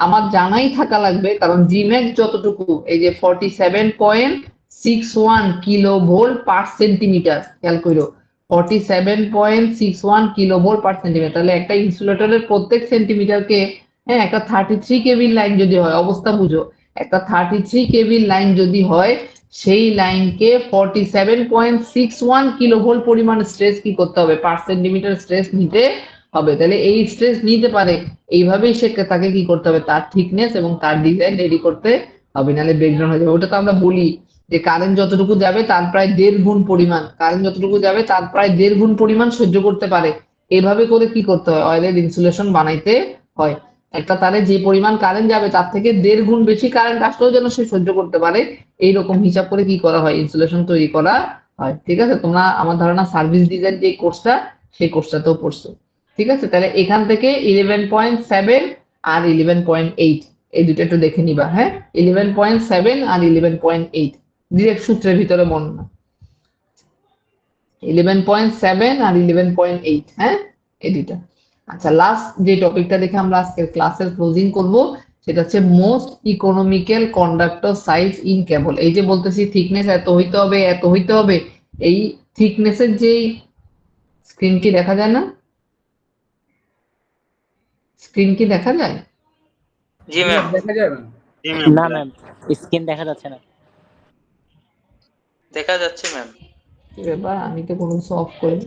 আমার জানাই থাকা লাগবে, কারণ জি ম্যাক্স যতটুকু এই যে 47.61 কিলো ভোল্ট পার সেন্টিমিটার, খেয়াল করো 47.61 কিলো ভোল্ট পার সেন্টিমিটার, তাহলে একটা ইনসুলেটরের প্রত্যেক সেন্টিমিটারকে, হ্যাঁ একটা 33 কেভির লাইন যদি হয়, অবস্থা বুঝো, একটা 33 কেভির লাইন যদি হয় সেই লাইনকে 47.61 কিলো ভোল্ট পরিমাণ স্ট্রেস কি করতে হবে, পার সেন্টিমিটার স্ট্রেস নিতে হবে। তাহলে এই স্ট্রেস নিতে পারে এইভাবেই সে তাকে কি করতে হবে, তার থিকনেস এবং তার ডিজাইন রেডি করতে হবে, নাহলে ব্রেকডাউন হয়ে যাবে। ওটা তো আমরা বলি যে কারেন্ট যতটুকু যাবে তার প্রায় 1.5 গুণ পরিমাণ, কারেন্ট যতটুকু যাবে তার প্রায় 1.5 গুণ পরিমাণ সহ্য করতে পারে, এভাবে করে কি করতে হয়, অয়েলের ইনসুলেশন বানাইতে হয়। একটা তারে যে পরিমাণ কারেন্ট যাবে তার থেকে 1.5 গুণ বেশি কারেন্ট আসলেও যেন সে সহ্য করতে পারে, এইরকম হিসাব করে কি করা হয়, ইনসুলেশন তৈরি করা হয়। ঠিক আছে, তোমরা আমার ধারণা সার্ভিস ডিজাইন যে কোর্সটা, সেই কোর্সটাতেও পড়ছো। ঠিক আছে, তাহলে এখান থেকে 11.7 আর 11.8 এই দুটো একটু দেখে নিবা। হ্যাঁ, 11.7 আর 11.8 ডিরেক্ট সূত্রের ভিতরে বর্ণনা। 11.7 আর 11.8, হ্যাঁ, এই দুইটা। আচ্ছা, লাস্ট যে টপিকটা দেখে আমরা আজকের ক্লাসের ক্লোজিং করব সেটা হচ্ছে most economical conductor size in cable. এই যে বলতেছি থিকনেস এত হইতে হবে, এত হইতে হবে, এই থিকনেসের যে স্ক্রিন কি দেখা যায় না? স্ক্রিন কি দেখা যায়? জি ম্যাম। দেখা যায় ম্যাম। জি ম্যাম। না ম্যাম, স্ক্রিন দেখা যাচ্ছে না। দেখা যাচ্ছে ম্যাম। কি ব্যাপার, আমি তো কোনো কিছু অফ করি।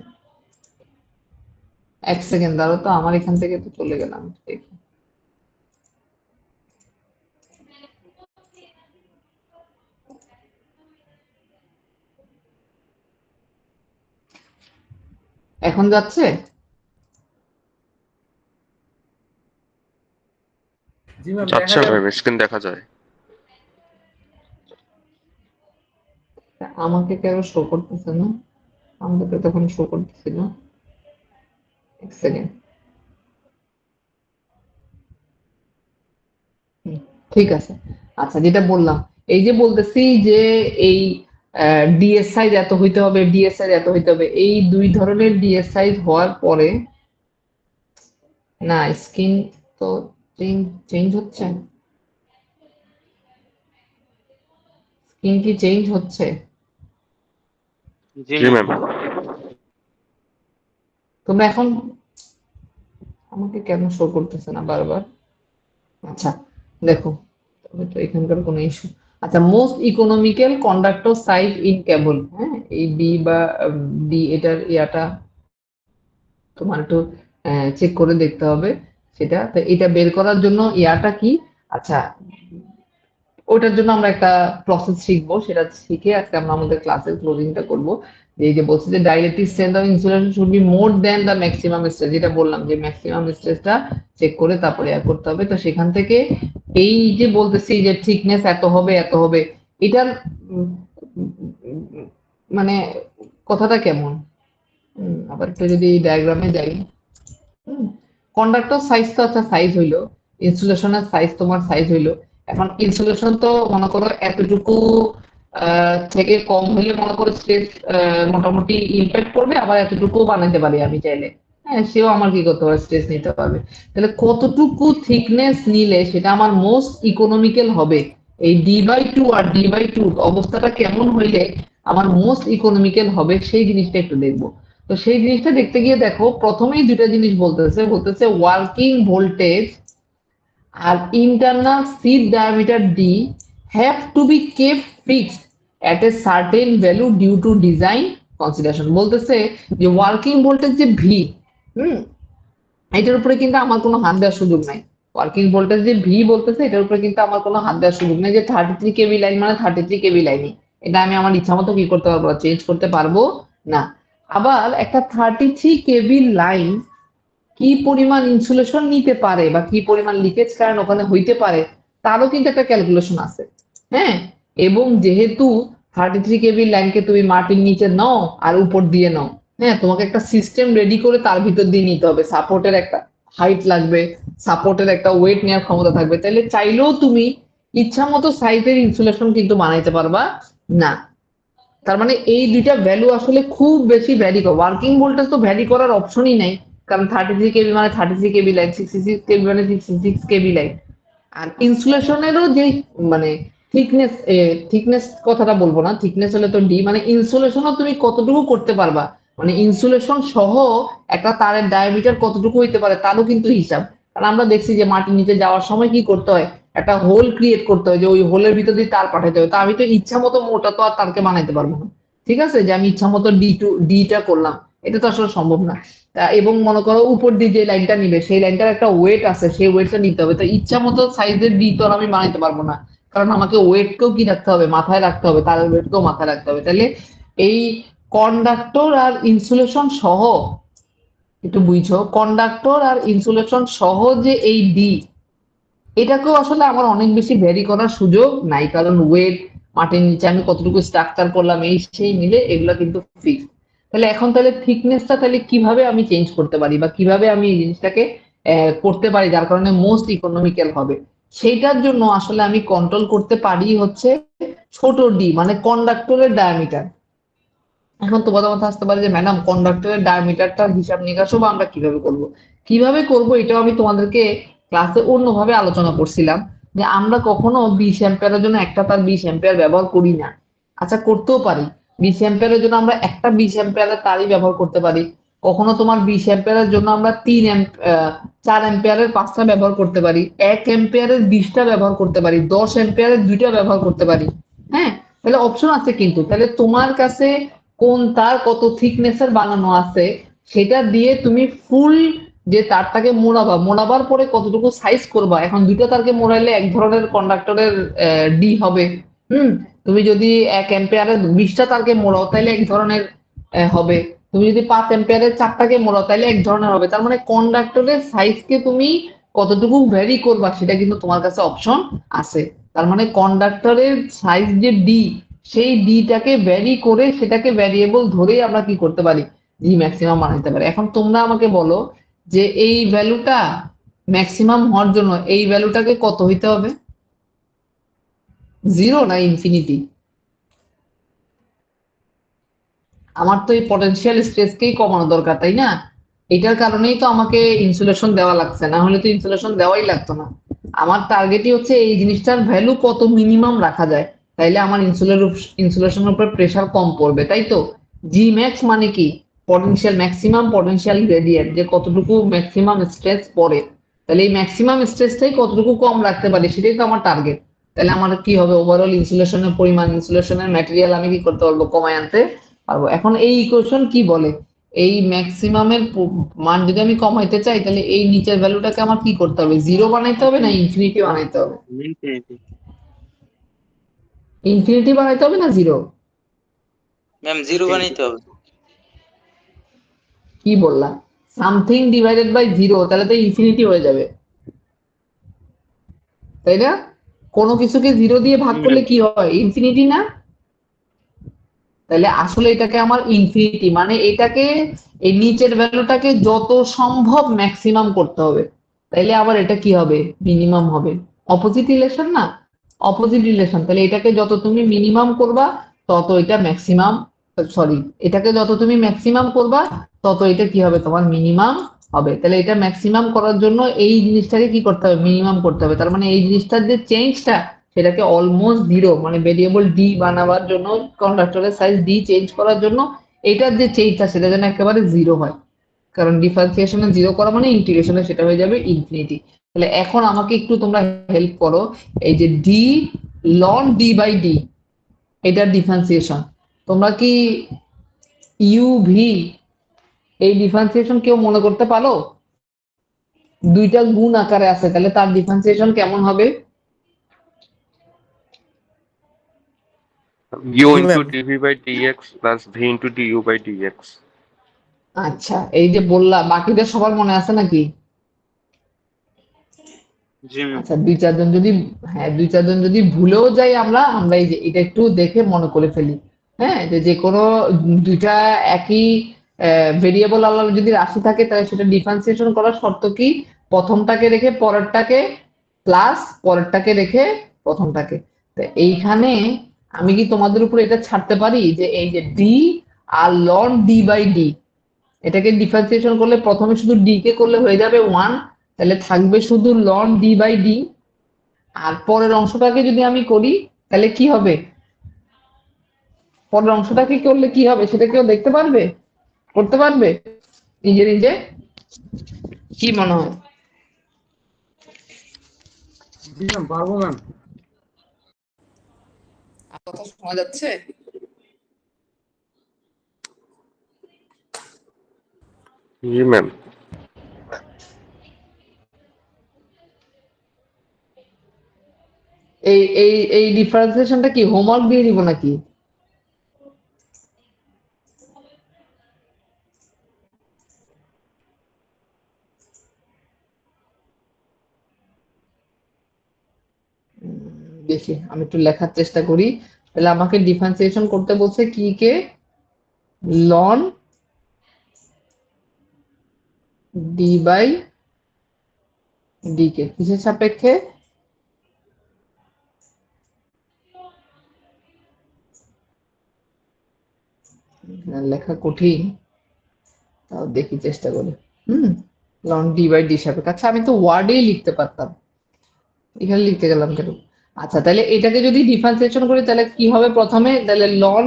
এক সেকেন্ড দাঁড়াও তো, আমার এখান থেকে তো চলে গেলাম। দেখি। এখন যাচ্ছে? জি ম্যাম, দেখা আচ্ছা যায়। ম্যাম, স্ক্রিন দেখা যায়। আমাকে কেন শো করতেছে না? আমাকে তো তখন শো করতেছে না। এক সেকেন্ড। ঠিক আছে। আচ্ছা, যেটা বললাম, এই যে বলতেছি যে এই ডিএস সাইজ এত হইতে হবে, ডিএস সাইজ এত হইতে হবে, এই দুই ধরনের ডিএস সাইজ হওয়ার পরে না স্ক্রিন তো চেঞ্জ হচ্ছে, স্ক্রিন কি চেঞ্জ হচ্ছে? জি জি ম্যাম। ম্যাম। তোমরা এখন আমাকে কেন শো করতেছে না বারবার? আচ্ছা, দেখো, তবে তো এখানকার কোনো ইস্যু। আচ্ছা, most economical conductor size in cable, হ্যাঁ, এই ডি বা ডি এটার ইয়াটা তোমার একটু চেক করে দেখতে হবে সেটা। তো এটা বের করার জন্য ইয়াটা কি? আচ্ছা, ওটার জন্য আমরা একটা প্রসেস শিখবো, সেটা শিখে আজকে আমরা আমাদের ক্লাসের ক্লোজিংটা করব। যে এই যে বলছি যে dielectric strength of insulation should be more than the maximum stress, যেটা বললাম যে ম্যাক্সিমাম স্ট্রেসটা চেক করে তারপরে ইয়া করতে হবে। তো সেখান থেকে এই যে বলতেছি যে থিকনেস এত হবে, এত হবে, এটার মানে কথাটা কেমন? আবার একটু যদি ডায়াগ্রামে যাই, কন্ডাক্টর সাইজ তো আচ্ছা সাইজ হইলো, ইনসুলেশনের সাইজ তোমার সাইজ হইলো। এখন ইনসুলেশন তো মনে করো এতটুকু থেকে কম হইলে মনে করো স্ট্রেস মোটামুটি ইম্প্যাক্ট করবে, আবার এতটুকু বানাইতে পারি আমি চাইলে। হ্যাঁ, সেও আমার কি করতে পারে, স্ট্রেস নিতে পারবে। তাহলে কতটুকু থিকনেস নিলে সেটা আমার মোস্ট ইকোনমিক্যাল হবে, এই ডি/2 আর ডি/2 অবস্থাটা কেমন হইলে আমার মোস্ট ইকোনমিক্যাল হবে, সেই জিনিসটা একটু দেখবো। তো সেই জিনিসটা দেখতে গিয়ে দেখো, প্রথমেই দুটা জিনিস বলতেছে ওয়ার্কিং ভোল্টেজ আর internal sheath diameter D have to be kept fixed at a certain value due to design consideration. বলতেছে যে ওয়ার্কিং ভোল্টেজ যে ভি, এটার উপরে কিন্তু আমার কোনো হাত দেওয়ার সুযোগ নাই। ওয়ার্কিং ভোল্টেজ যে ভি বলতেছে, এটার উপরে কিন্তু আমার কোনো হাত দেওয়ার সুযোগ নেই, যে 33 কেভি লাইন মানে 33 কেভি লাইনই, এটা আমি আমার ইচ্ছা মতো কি করতে পারবো, চেঞ্জ করতে পারবো না। আবার একটা 33 কেভি লাইন কি পরিমাণ ইনসুলেশন নিতে পারে বা কি পরিমাণ লিকেজ কারেন্ট ওখানে হইতে পারে, তারও কিন্তু একটা ক্যালকুলেশন আছে। হ্যাঁ, এবং যেহেতু 33 কেভি লাইনকে তুমি মাটির নিচে নাও আর উপর দিয়ে নাও, হ্যাঁ, তোমাকে একটা সিস্টেম রেডি করে তার ভিতর দিয়ে নিতে হবে। সাপোর্টের একটা হাইট লাগবে, সাপোর্টের একটা ওয়েট নেওয়ার ক্ষমতা থাকবে, তাইলে চাইলেও তুমি ইচ্ছা মতো সাইজের ইনসুলেশন কিন্তু বানাইতে পারবা না। তার মানে এই দুইটা ভ্যালু আসলে খুব বেশি ভ্যারি করে, ওয়ার্কিং ভোল্টেজ তো ভ্যারি করার অপশনই নাই, কারণ 33 কেভি মানে 33 কেভি লাইন, 66 কেভি মানে 66 কেভি লাইন। আর ইনসুলেশনেরও যে মানে থিকনেস, থিকনেস কথাটা বলবো না, থিকনেস হলে তো ডি, মানে ইনসুলেশনও তুমি কতটুকু করতে পারবা, মানে ইনসুলেশন সহ একটা তারের ডায়ামিটার কতটুকু হইতে পারে তারও কিন্তু হিসাব। কারণ আমরা দেখছি যে মাটির নিচে যাওয়ার সময় কি করতে হয়, একটা হোল ক্রিয়েট করতে হয়, যে ওই হোলের ভিতর দিয়ে তার পাঠাতে হবে। তা আমি তো ইচ্ছা মতো মোটা তো আর তারকে বানাইতে পারবো না। ঠিক আছে, যে আমি ইচ্ছা মতো ডিটা করলাম, এটা তো আসলে সম্ভব না। এবং মনে করো উপর দিয়ে যে লাইনটা নিবে, সেই লাইনটার একটা ওয়েট আছে, সেই ওয়েটটা নিতে হবে। তো ইচ্ছা মতো সাইজের ডি তো আর আমি বানাইতে পারবো না, কারণ আমাকে ওয়েটকেও কি রাখতে হবে, মাথায় রাখতে হবে, তার ওয়েটকেও মাথায় রাখতে হবে। তাহলে এই কন্ডাক্টর আর ইনসুলেশন সহ, একটু বুঝছো, কন্ডাক্টর আর ইনসুলেশন সহ যে এই ডি, এটাকেও আসলে আমার অনেক বেশি ভ্যারি করার সুযোগ নাই, কারণ ওয়েট, মাটির নিচে আমি কতটুকু স্ট্রাকচার করলাম এই সেই মিলে এগুলো কিন্তু ফিক্স। তাহলে এখন তাহলে থিকনেসটা তাহলে কিভাবে আমি চেঞ্জ করতে পারি, বা কিভাবে আমি এই জিনিসটাকে করতে পারি যার কারণে মোস্ট ইকোনমিক্যাল হবে, সেইটার জন্য আসলে আমি কন্ট্রোল করতে পারি হচ্ছে ছোট ডি, মানে কন্ডাক্টরের ডায়ামিটার। এখন তোমাদের মাথায় আসতে পারে যে ম্যাডাম কন্ডাক্টরের ডায়ামিটারটার হিসাব নিকাশও বা আমরা কিভাবে করব এটাও আমি তোমাদেরকে ক্লাসে অন্যভাবে আলোচনা করছিলাম, যে আমরা কখনো 20 অ্যাম্পিয়ারের জন্য একটা তার 20 অ্যাম্পিয়ার ব্যবহার করি না। আচ্ছা, করতেও পারি। 20 অ্যাম্পিয়ারের জন্য আমরা একটা 20 অ্যাম্পিয়ারের তারই ব্যবহার করতে পারি। কখনো তোমার 20 অ্যাম্পিয়ারের জন্য আমরা 4 অ্যাম্পিয়ারের 5টা ব্যবহার করতে পারি, 1 অ্যাম্পিয়ারের 20টা ব্যবহার করতে পারি, 10 অ্যাম্পিয়ারের 2টা ব্যবহার করতে পারি। হ্যাঁ, তাহলে অপশন আছে কিন্তু। তাহলে তোমার কাছে কোন তার কত থিকনেসের বানানো আছে সেটা দিয়ে তুমি ফুল যে তারটাকে মোড়াবার পরে কতটুকু সাইজ করবা। এখন দুইটা তারকে মোড়াইলে এক ধরনের কন্ডাক্টরের ডি হবে। হুম। তুমি যদি 1 অ্যাম্পিয়ারের 20টা তারকে মোড়াও তাহলে এক ধরনের হবে। তুমি যদি 5 অ্যাম্পিয়ারের 4টাকে মোড়াও তাহলে এক ধরনের হবে। তার মানে কন্ডাক্টরের সাইজকে তুমি কতটুকু ভ্যারি করবা সেটা কিন্তু তোমার কাছে অপশন আছে। তার মানে কন্ডাক্টরের সাইজ যে ডি, সেই ডিটাকে ভ্যারি করে সেটাকে ভ্যারিয়েবল ধরেই আমরা কি করতে পারি, জি ম্যাক্সিমাম বানাইতে পারি। এখন তোমরা আমাকে বলো যে এই ভ্যালুটা ম্যাক্সিমাম হওয়ার জন্য এই ভ্যালুটাকে কত হইতে হবে, 0 না ইনফিনিটি? আমার তো এই পটেনশিয়াল স্ট্রেসকেই কমানো দরকার, তাই না? এটার কারণেই তো আমাকে ইনসুলেশন দেওয়া লাগছে, না হলে তো ইনসুলেশন দেওয়াই লাগতো না। আমার টার্গেটই হচ্ছে এই জিনিসটার ভ্যালু কত মিনিমাম রাখা যায়, তাইলে আমার ইনসুলেশনের উপর প্রেসার কম পড়বে, তাই তো? জি ম্যাক্স মানে কি, পটেনশিয়াল ম্যাক্সিমাম পটেনশিয়াল গ্রেডিয়েন্ট, যে কতটুকু ম্যাক্সিমাম স্ট্রেস পড়ে। তাহলে এই ম্যাক্সিমাম স্ট্রেসটাই কতটুকু কম রাখতে পারি সেটাই তো আমার টার্গেট। তাহলে আমার কি হবে, ওভারঅল ইনসুলেশনের পরিমাণ, ইনসুলেশনের ম্যাটেরিয়াল আমি কি করতে পারবো, কমায় আনতে পারবো। এখন এই ইকুয়েশন কি বলে, এই ম্যাক্সিমামের মান যদি আমি কমাইতে চাই তাহলে এই নিচের ভ্যালুটাকে আমার কি করতে হবে, 0 বানাইতে হবে না ইনফিনিটি বানাইতে হবে? ইনফিনিটি বানাইতে হবে না 0? ম্যাম 0 বানাইতে হবে। কি বললা, সামথিং ডিভাইডেড বাই 0, তাহলে তো ইনফিনিটি হয়ে যাবে, তাই না? কোনো কিছুকে 0 দিয়ে ভাগ করলে কি হয়, ইনফিনিটি না? তাহলে আসলে এটাকে আমার ইনফিনিটি মানে এটাকে, এই নিচের ভ্যালুটাকে যত সম্ভব ম্যাক্সিমাম করতে হবে, তাইলে আবার এটা কি হবে, মিনিমাম হবে। অপোজিট রিলেশন না, অপোজিট রিলেশন। তাহলে এটাকে যত তুমি মিনিমাম করবা তত এটা ম্যাক্সিমাম, সরি, এটাকে যত তুমি ম্যাক্সিমাম করবা তত এটা কি হবে, তোমার মিনিমাম হবে। তাহলে এটা ম্যাক্সিমাম করার জন্য এই জিনিসটাকে কি করতে হবে, মিনিমাম করতে হবে। তার মানে এই জিনিসটার যে চেঞ্জটা সেটাকে অলমোস্ট 0, মানে ভেরিয়েবল ডি বানাবার জন্য, কন্ডাক্টরের সাইজ ডি চেঞ্জ করার জন্য এটার যে চেঞ্জটা সেটা যেন একেবারে 0 হয়। কারণ ডিফারেন্সিয়েশনে 0 করা মানে ইন্টিগ্রেশনে সেটা হয়ে যাবে ইনফিনিটি। তাহলে এখন আমাকে একটু তোমরা হেল্প করো, এই যে d ln d by d, এটার ডিফারেন্সিয়েশন তোমরা কি ইউ ভি, এই ডিফারেন্সিয়েশন কেউ মনে করতে পারো? দুইটা গুণ আকারে আছে, তাহলে তার ডিফারেন্সিয়েশন কেমন হবে? u G into ma'am. dv by dx plus v into du by dx. আচ্ছা, এই যে বললা বাকিদের সবার মনে আছে নাকি? জি ম্যাম। আচ্ছা, 2-4 জন যদি, হ্যাঁ 2-4 জন যদি ভুলেও যাই আমরা আমরা এই যে এটা একটু দেখে মনে করে ফেলি। হ্যাঁ, যে যে কোনো দুইটা একই ভেরিয়েবল আলাদা যদি রাশি থাকে তাহলে সেটা ডিফারেন্সিয়েশন করার শর্ত কি, প্রথমটাকে রেখে পরেরটাকে প্লাস, পরেরটাকে রেখে প্রথমটাকে। তো এইখানে আমি কি তোমাদের উপর এটা ছাড়তে পারি যে এই যে d r ln d by d, এটাকে ডিফারেন্সিয়েশন করলে প্রথমে শুধু ডি কে করলে হয়ে যাবে 1, তাহলে থাকবে শুধু লন ডি বাই ডি। আর পরের অংশটাকে যদি আমি করি তাহলে কি হবে, পরের অংশটাকে করলে কি হবে সেটা কেউ দেখতে পারবে, করতে পারবে নিজে নিজে? কি মনে হয়? জি ম্যাম, পারবো ম্যাম। কথা শোনা যাচ্ছে? জি ম্যাম। এই এই এই ডিফারেন্সিয়েশনটা কি হোমওয়ার্ক দিয়ে দিব নাকি? দেখি আমি একটু লেখার চেষ্টা করি। তাহলে আমাকে ডিফারেন্সিয়েশন করতে বলছে কি কে, লন ডি বাই ডি কে কিসের সাপেক্ষে, লেখা কঠিন, তাও দেখি চেষ্টা করি। লন ডি বাই ডি সাপেক্ষে। আচ্ছা আমি তো ওয়ার্ডেই লিখতে পারতাম, এখানে লিখতে গেলাম কেন? আচ্ছা তাহলে এটাকে যদি ডিফারেন্সিয়েশন করি তাহলে কি হবে প্রথমে, তাহলে লন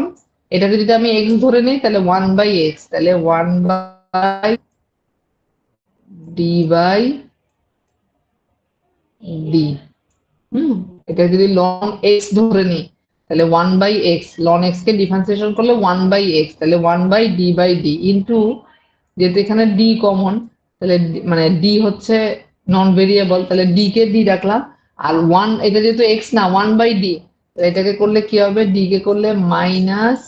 এটাকে যদি আমি এক্স ধরে নিই তাহলে 1/x, তাহলে 1/d/d। এটা যদি লন এক্স ধরে নিই তাহলে 1/x, লন এক্স কে ডিফারেন্সিয়েশন করলে 1/x, তাহলে 1/d/d ইনটু, যেহেতু এখানে d কমন, তাহলে মানে d হচ্ছে নন ভেরিয়েবল, তাহলে d কে d রাখলাম, আর 1 এটা যেহেতু x না 1/d, এটাকে করলে কি হবে, d কে করলে মাইনাস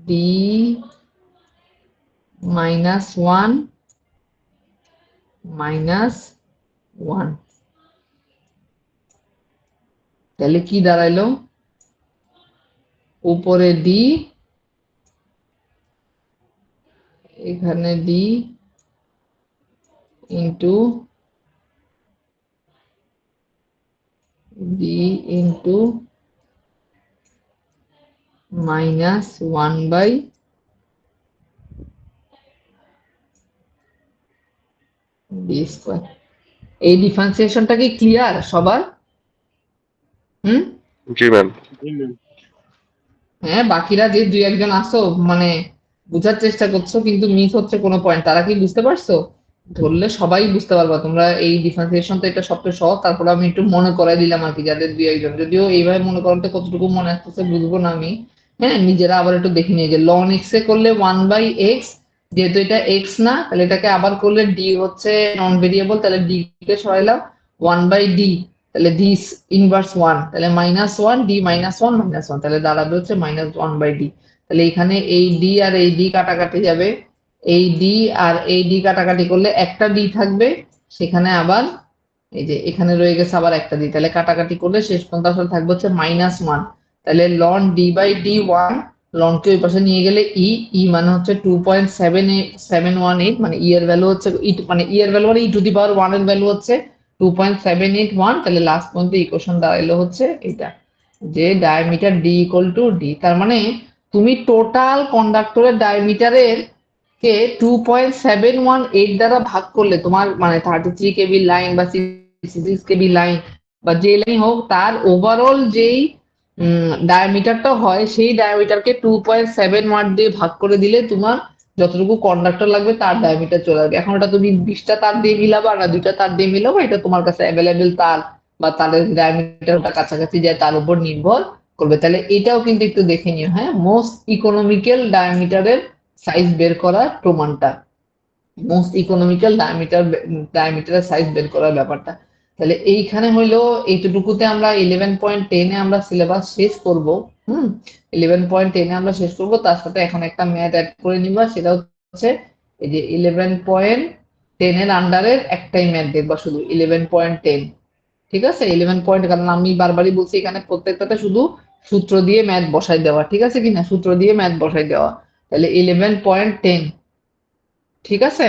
d মাইনাস 1 মাইনাস 1, তাহলে কি দাঁড়াইলো, উপরে d এখানে d into d into minus 1/d²। এই ডিফারেন্সিয়েশনটা কি ক্লিয়ার সবার? জি ম্যাম। হ্যাঁ, বাকিরা যে দুই একজন আসো মানে বুঝার চেষ্টা করছো কিন্তু মিস হচ্ছে কোনো পয়েন্ট, তারা কি বুঝতে পারছো? ধরলে সবাই বুঝতে পারবা তোমরা। এই ডিফারেন্সিয়েশন তো এটা সবচেয়ে সহজ, তারপরে আমি একটু মনে করাই দিলাম আর কি, যাদের দুই একজন, যদিও এইভাবে মনে করাতে কতটুকু মনে আসতেছে বুঝবো না আমি। হ্যাঁ, নিজেরা আবার একটু দেখে নিয়ে যে লন এক্স এ করলে 1/x, যেহেতু এটা এক্স না তাহলে এটাকে আবার করলে ডি হচ্ছে নন ভেরিয়েবল, তাহলে ডি কে সরাইলাম 1/d, তাহলে ডি ইনভার্স 1, তাহলে -1 d -1 -1, তাহলে দাঁড়াবে হচ্ছে -1/d। তাহলে এখানে এই ডি আর এই ডি কাটাকাটি যাবে, এই ডি আর এই ডি কাটাকাটি করলে একটা ডি থাকবে, সেখানে আবার এই যে এখানে রয়ে গেছে আবার একটা ডি, তাহলে কাটাকাটি করলে শেষ পর্যন্ত আসলে থাকবে হচ্ছে -1। তাহলে লন d/d1, লন কে ওই পাশে নিয়ে গেলে ই মানে হচ্ছে 2.718, মানে ই এর ভ্যালু হচ্ছে মানে ই এর ভ্যালু মানে e⁻1 এর ভ্যালু হচ্ছে 2.781, তাহলে লাস্ট পর্যন্ত ইকুয়েশন দাঁড়াইলো হচ্ছে এটা, যে ডায়ামিটার d = d। তার মানে তুমি টোটাল কন্ডাক্টরের ডায়ামিটারের কে 2.718 দ্বারা ভাগ করলে তোমার মানে 33 কেবি লাইন বা 66 কেবি লাইন বা যে লাইন হোক, তার ওভারঅল যেই ডায়ামিটারটা হয় সেই ডায়ামিটারকে 2.7 দিয়ে ভাগ করে দিলে তোমার যতটুকু কন্ডাক্টর লাগবে তার ডায়ামিটার চলে আসবে। এখন ওটা তুমি 20টা তার দিয়ে মিলাবা না 2টা তার দিয়ে মিলাবা, এটা তোমার কাছে অ্যাভেলেবেল তার বা তাদের ডায়ামিটারটা কাছাকাছি যায় তার উপর নির্ভর করবে। তাহলে এটাও কিন্তু একটু দেখে নিও। হ্যাঁ, মোস্ট ইকোনমিক্যাল ডায়ামিটারের সাইজ বের করার প্রমাণটা, মোস্ট ইকোনমিক্যাল ডায়ামিটারের সাইজ বের করার ব্যাপারটা। তাহলে এইখানে হইলো এইটুকুতে আমরা 11.10 এ আমরা সিলেবাস শেষ করব। 11.10 এ আমরা শেষ করব, তার সাথে এখন একটা ম্যাথ অ্যাড করে নিবা, সেটা হচ্ছে এই যে 11.10 এর আন্ডারের একটাই ম্যাথ দেখবা শুধু 11.10। ঠিক আছে, 11 কারণ আমি বারবারই বলছি এখানে প্রত্যেকটাতে শুধু সূত্র দিয়ে ম্যাথ বসাই দেওয়া, ঠিক আছে কিনা, সূত্র দিয়ে ম্যাথ বসাই দেওয়া। তাহলে 11.10, ঠিক আছে।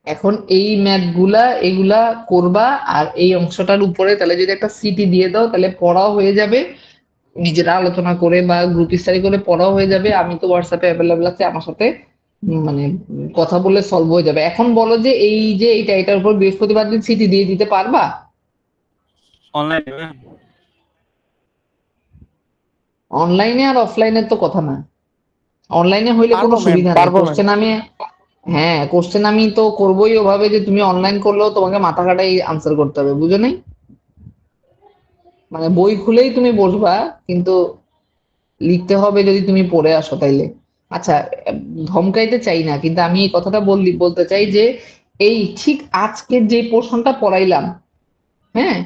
এখন এই ম্যাথ গুলা এগুলা করবা, আর এই অংশটার উপরে তাহলে যদি একটা সিটি দিয়ে দাও তাহলে পড়াও হয়ে যাবে, নিজেরা আলোচনা করে বা গ্রুপ স্টাডি করে পড়াও হয়ে যাবে। আমি তো হোয়াটসঅ্যাপে অ্যাভেলেবল আছে, আমার সাথে মানে কথা বলে সলভ হয়ে যাবে। এখন বলো যে এই যে এটার উপর বৃহস্পতিবার দিন সিটি দিয়ে দিতে পারবা? অনলাইনে আর অফলাইনের তো কথা না, অনলাইনে হইলে কোনো সুবিধা নেই। কোশ্চেন আমি হ্যাঁ কোশ্চেন আমি তো করবোই ওভাবে যে তুমি অনলাইন করলেও তোমাকে মাথা খাটাই আনসার করতে হবে, বুঝো নাই? মানে বই খুলেই তুমি বসবা কিন্তু লিখতে হবে যদি তুমি পড়ে আসো তাইলে। আচ্ছা, ধমকাইতে চাই না কিন্তু আমি এই কথাটা বলতে চাই যে এই ঠিক আজকের যে পোর্শনটা পড়াইলাম, হ্যাঁ,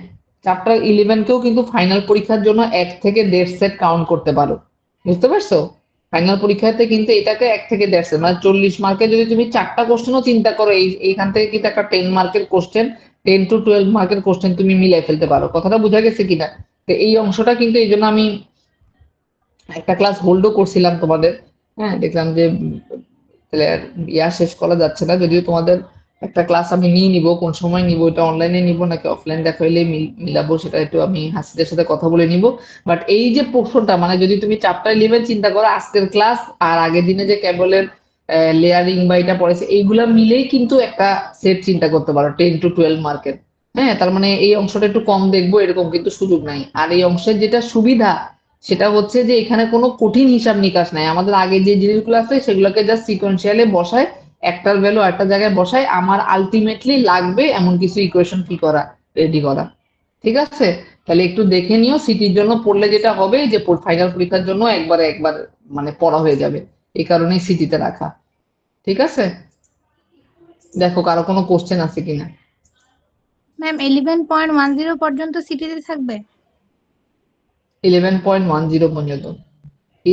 চ্যাপ্টার 11 কেও কিন্তু ফাইনাল পরীক্ষার জন্য 1 থেকে 1.5 সেট কাউন্ট করতে পারো, বুঝতে পারছো? ফাইনাল পরীক্ষাতে কিন্তু এটাকে 1 থেকে 1.5 সেট মানে 40 মার্কে যদি তুমি 4টা কোশ্চেনও চিন্তা করো, এইখান থেকে কিন্তু একটা 10 মার্কের কোশ্চেন 10 to 12 মার্কের কোশ্চেন তুমি মিলাই ফেলতে পারো। কথাটা বোঝা গেছে কিনা? তো এই অংশটা কিন্তু এই জন্য আমি একটা ক্লাস হোল্ডও করছিলাম তোমাদের। হ্যাঁ, দেখলাম যে তাহলে আর শেষ করা যাচ্ছে না, যদিও তোমাদের একটা ক্লাস আমি নিয়ে নিব, কোন সময় নিব, এটা অনলাইনে নিব নাকি অফলাইন দেখা হইলে মিলাবো, সেটা একটু আমি হাসিদের সাথে কথা বলে নিব। বাট এই যে পোর্শনটা, মানে যদি তুমি চ্যাপ্টার 11 চিন্তা করো, আজকের ক্লাস আর আগের দিনে যে কেবলের লেয়ারিং বা এটা পড়েছে, এইগুলা মিলেই কিন্তু একটা সেট চিন্তা করতে পারো 10 to 12 মার্কের। হ্যাঁ, তার মানে এই অংশটা একটু কম দেখবো এরকম কিন্তু সুযোগ নাই। আর এই অংশের যেটা সুবিধা সেটা হচ্ছে যে এখানে কোনো কঠিন হিসাব নিকাশ নাই। আমাদের আগে যে জিনিসগুলো আছে সেগুলোকে জাস্ট সিকোয়েন্সিয়ালি বসায়, একটার ভ্যালু একটা জায়গায় বসায়, আমার আলটিমেটলি লাগবে এমন কিছু ইকুয়েশন কি করা, রেডি করা। ঠিক আছে, তাহলে একটু দেখে নিও, সিটির জন্য পড়লে যেটা হবে যে ফাইনাল পরীক্ষার জন্য একবার মানে পড়া হয়ে যাবে, এই কারণেই সিটিতে রাখা। ঠিক আছে, দেখো কারো কোনো কোশ্চেন আছে কিনা। ম্যাম 11.10 পর্যন্ত সিটিতে থাকবে? 11.10 পর্যন্ত,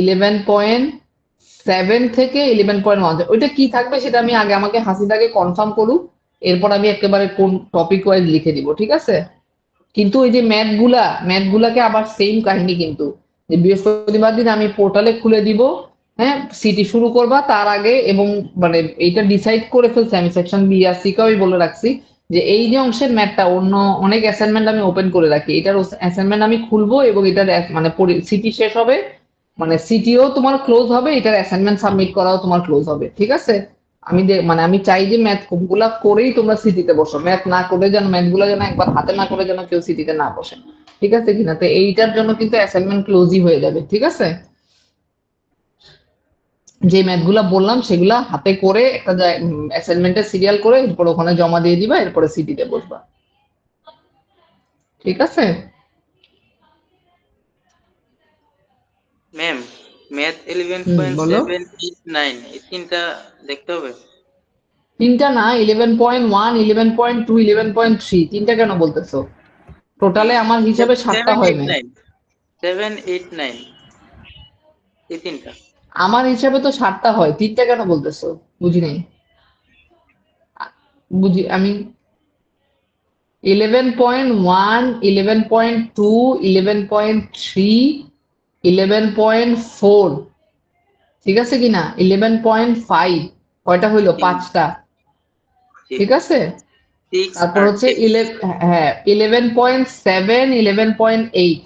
11.7 থেকে 11.1 ওইটা কি থাকবে সেটা আমি আগে আমাকে হাসিদাকে কনফার্ম করুক, এরপর আমি একেবারে কোন টপিক ওয়াইজ লিখে দিব। ঠিক আছে, কিন্তু ওই যে ম্যাথগুলাকে আবার সেম কাহিনী, কিন্তু যে বৃহস্পতিবার দিন আমি পোর্টালে খুলে দিব, হ্যাঁ সিটি শুরু করবা তার আগে, এবং মানে এইটা ডিসাইড করে ফেলছি আমি, সেকশন বি আর সি কে আমি বলে রাখছি যে এই যে অংশের ম্যাথটা, অন্য অনেক অ্যাসাইনমেন্ট আমি ওপেন করে রাখি, এটার অ্যাসাইনমেন্ট আমি খুলবো এবং এটার মানে সিটি শেষ হবে, মানে সিটিও তোমার ক্লোজ হবে, এটার অ্যাসাইনমেন্ট সাবমিট করাও তোমার ক্লোজ হবে। ঠিক আছে, মানে আমি চাই যে ম্যাথ গুলা করেই তোমরা সিটিতে বসো, ম্যাথ না করে যেন, ম্যাথ গুলা যেন একবার হাতে না করে যেন কেউ সিটিতে না বসে। ঠিক আছে কিনা? তো এইটার জন্য কিন্তু অ্যাসাইনমেন্ট ক্লোজই হয়ে যাবে। ঠিক আছে, যে ম্যাথ গুলা বললাম সেগুলা হাতে করে একটা অ্যাসাইনমেন্টের সিরিয়াল করে এরপর ওখানে জমা দিয়ে দিবা, এরপরে সিটিতে বসবা। ঠিক আছে ম্যাম, ম্যাথ বলো। 11.7, 8, 9 এই তিনটা দেখতে হবে। তিনটা না, 11.1, 11.2, 11.3, তিনটা কেন বলতেছো? টোটালে আমার হিসাবে 7টা 7, হয় 8, ম্যাম। 9, 7, 8, 9 এই তিনটা। আমার হিসাবে তো 7টা হয়, তিনটা কেন বলতেছো? বুঝি নাই। বুঝি আমি 11.1, 11.2, 11.3, 11.4, ঠিক আছে কিনা? 11.5, কয়টা হইলো? 5টা। ঠিক আছে, 6 তারপর আর হচ্ছে 10। হ্যাঁ 11.7, 11.8,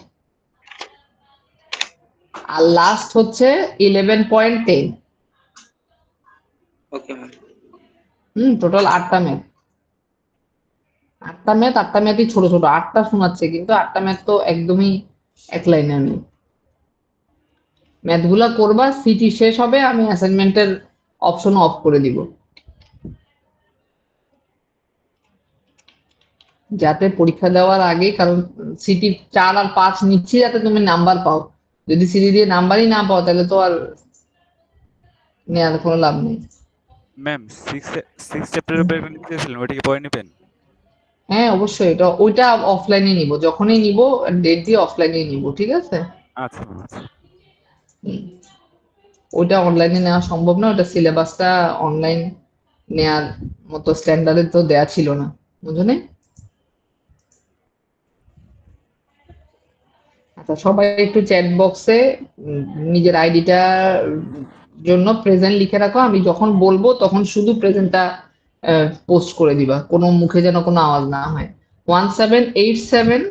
আর লাস্ট হচ্ছে 11.10। Okay ma'am. টোটাল 8টা ম্যাথ। 8টা ম্যাথই ছোট ছোট, 8টা শোনাচ্ছে কিন্তু 8টা ম্যাথ তো একদমই এক লাইনের নেই। ম্যাথগুলা করবা, সিটি শেষ হবে, আমি অ্যাসাইনমেন্টের অপশন অফ করে দিব, যাতে পরীক্ষা দেওয়ার আগে, কারণ সিটি 4 আর 5 নিচ্ছি যাতে তুমি নাম্বার পাও, যদি সিটি দিয়ে নাম্বারই না পাও তাহলে তো আর নেওয়ার কোনো লাভ নেই। ম্যাম সিক্স চ্যাপ্টারের উপরে একটা লিখেছিলেন, ওইটা কি পড়ে নেবেন? হ্যাঁ অবশ্যই, ওইটা অফলাইনে নিব, যখনই নিব ডেট দিয়ে অফলাইনে নিব। ঠিক আছে, আচ্ছা ম্যাম, আচ্ছা। ওইটা অনলাইনে নেওয়া সম্ভব না, ওটা সিলেবাসটা অনলাইন নেয়ার মতো স্ট্যান্ডার্ডে তো দেয়া ছিল না, বুঝলে? আচ্ছা, সবাই একটু চ্যাট বক্সে নিজের আইডিটা জন্য প্রেজেন্ট লিখে রাখো, আমি যখন বলবো তখন শুধু প্রেজেন্টটা পোস্ট করে দিবা, কোনো মুখে যেন কোনো আওয়াজ না হয়। 1787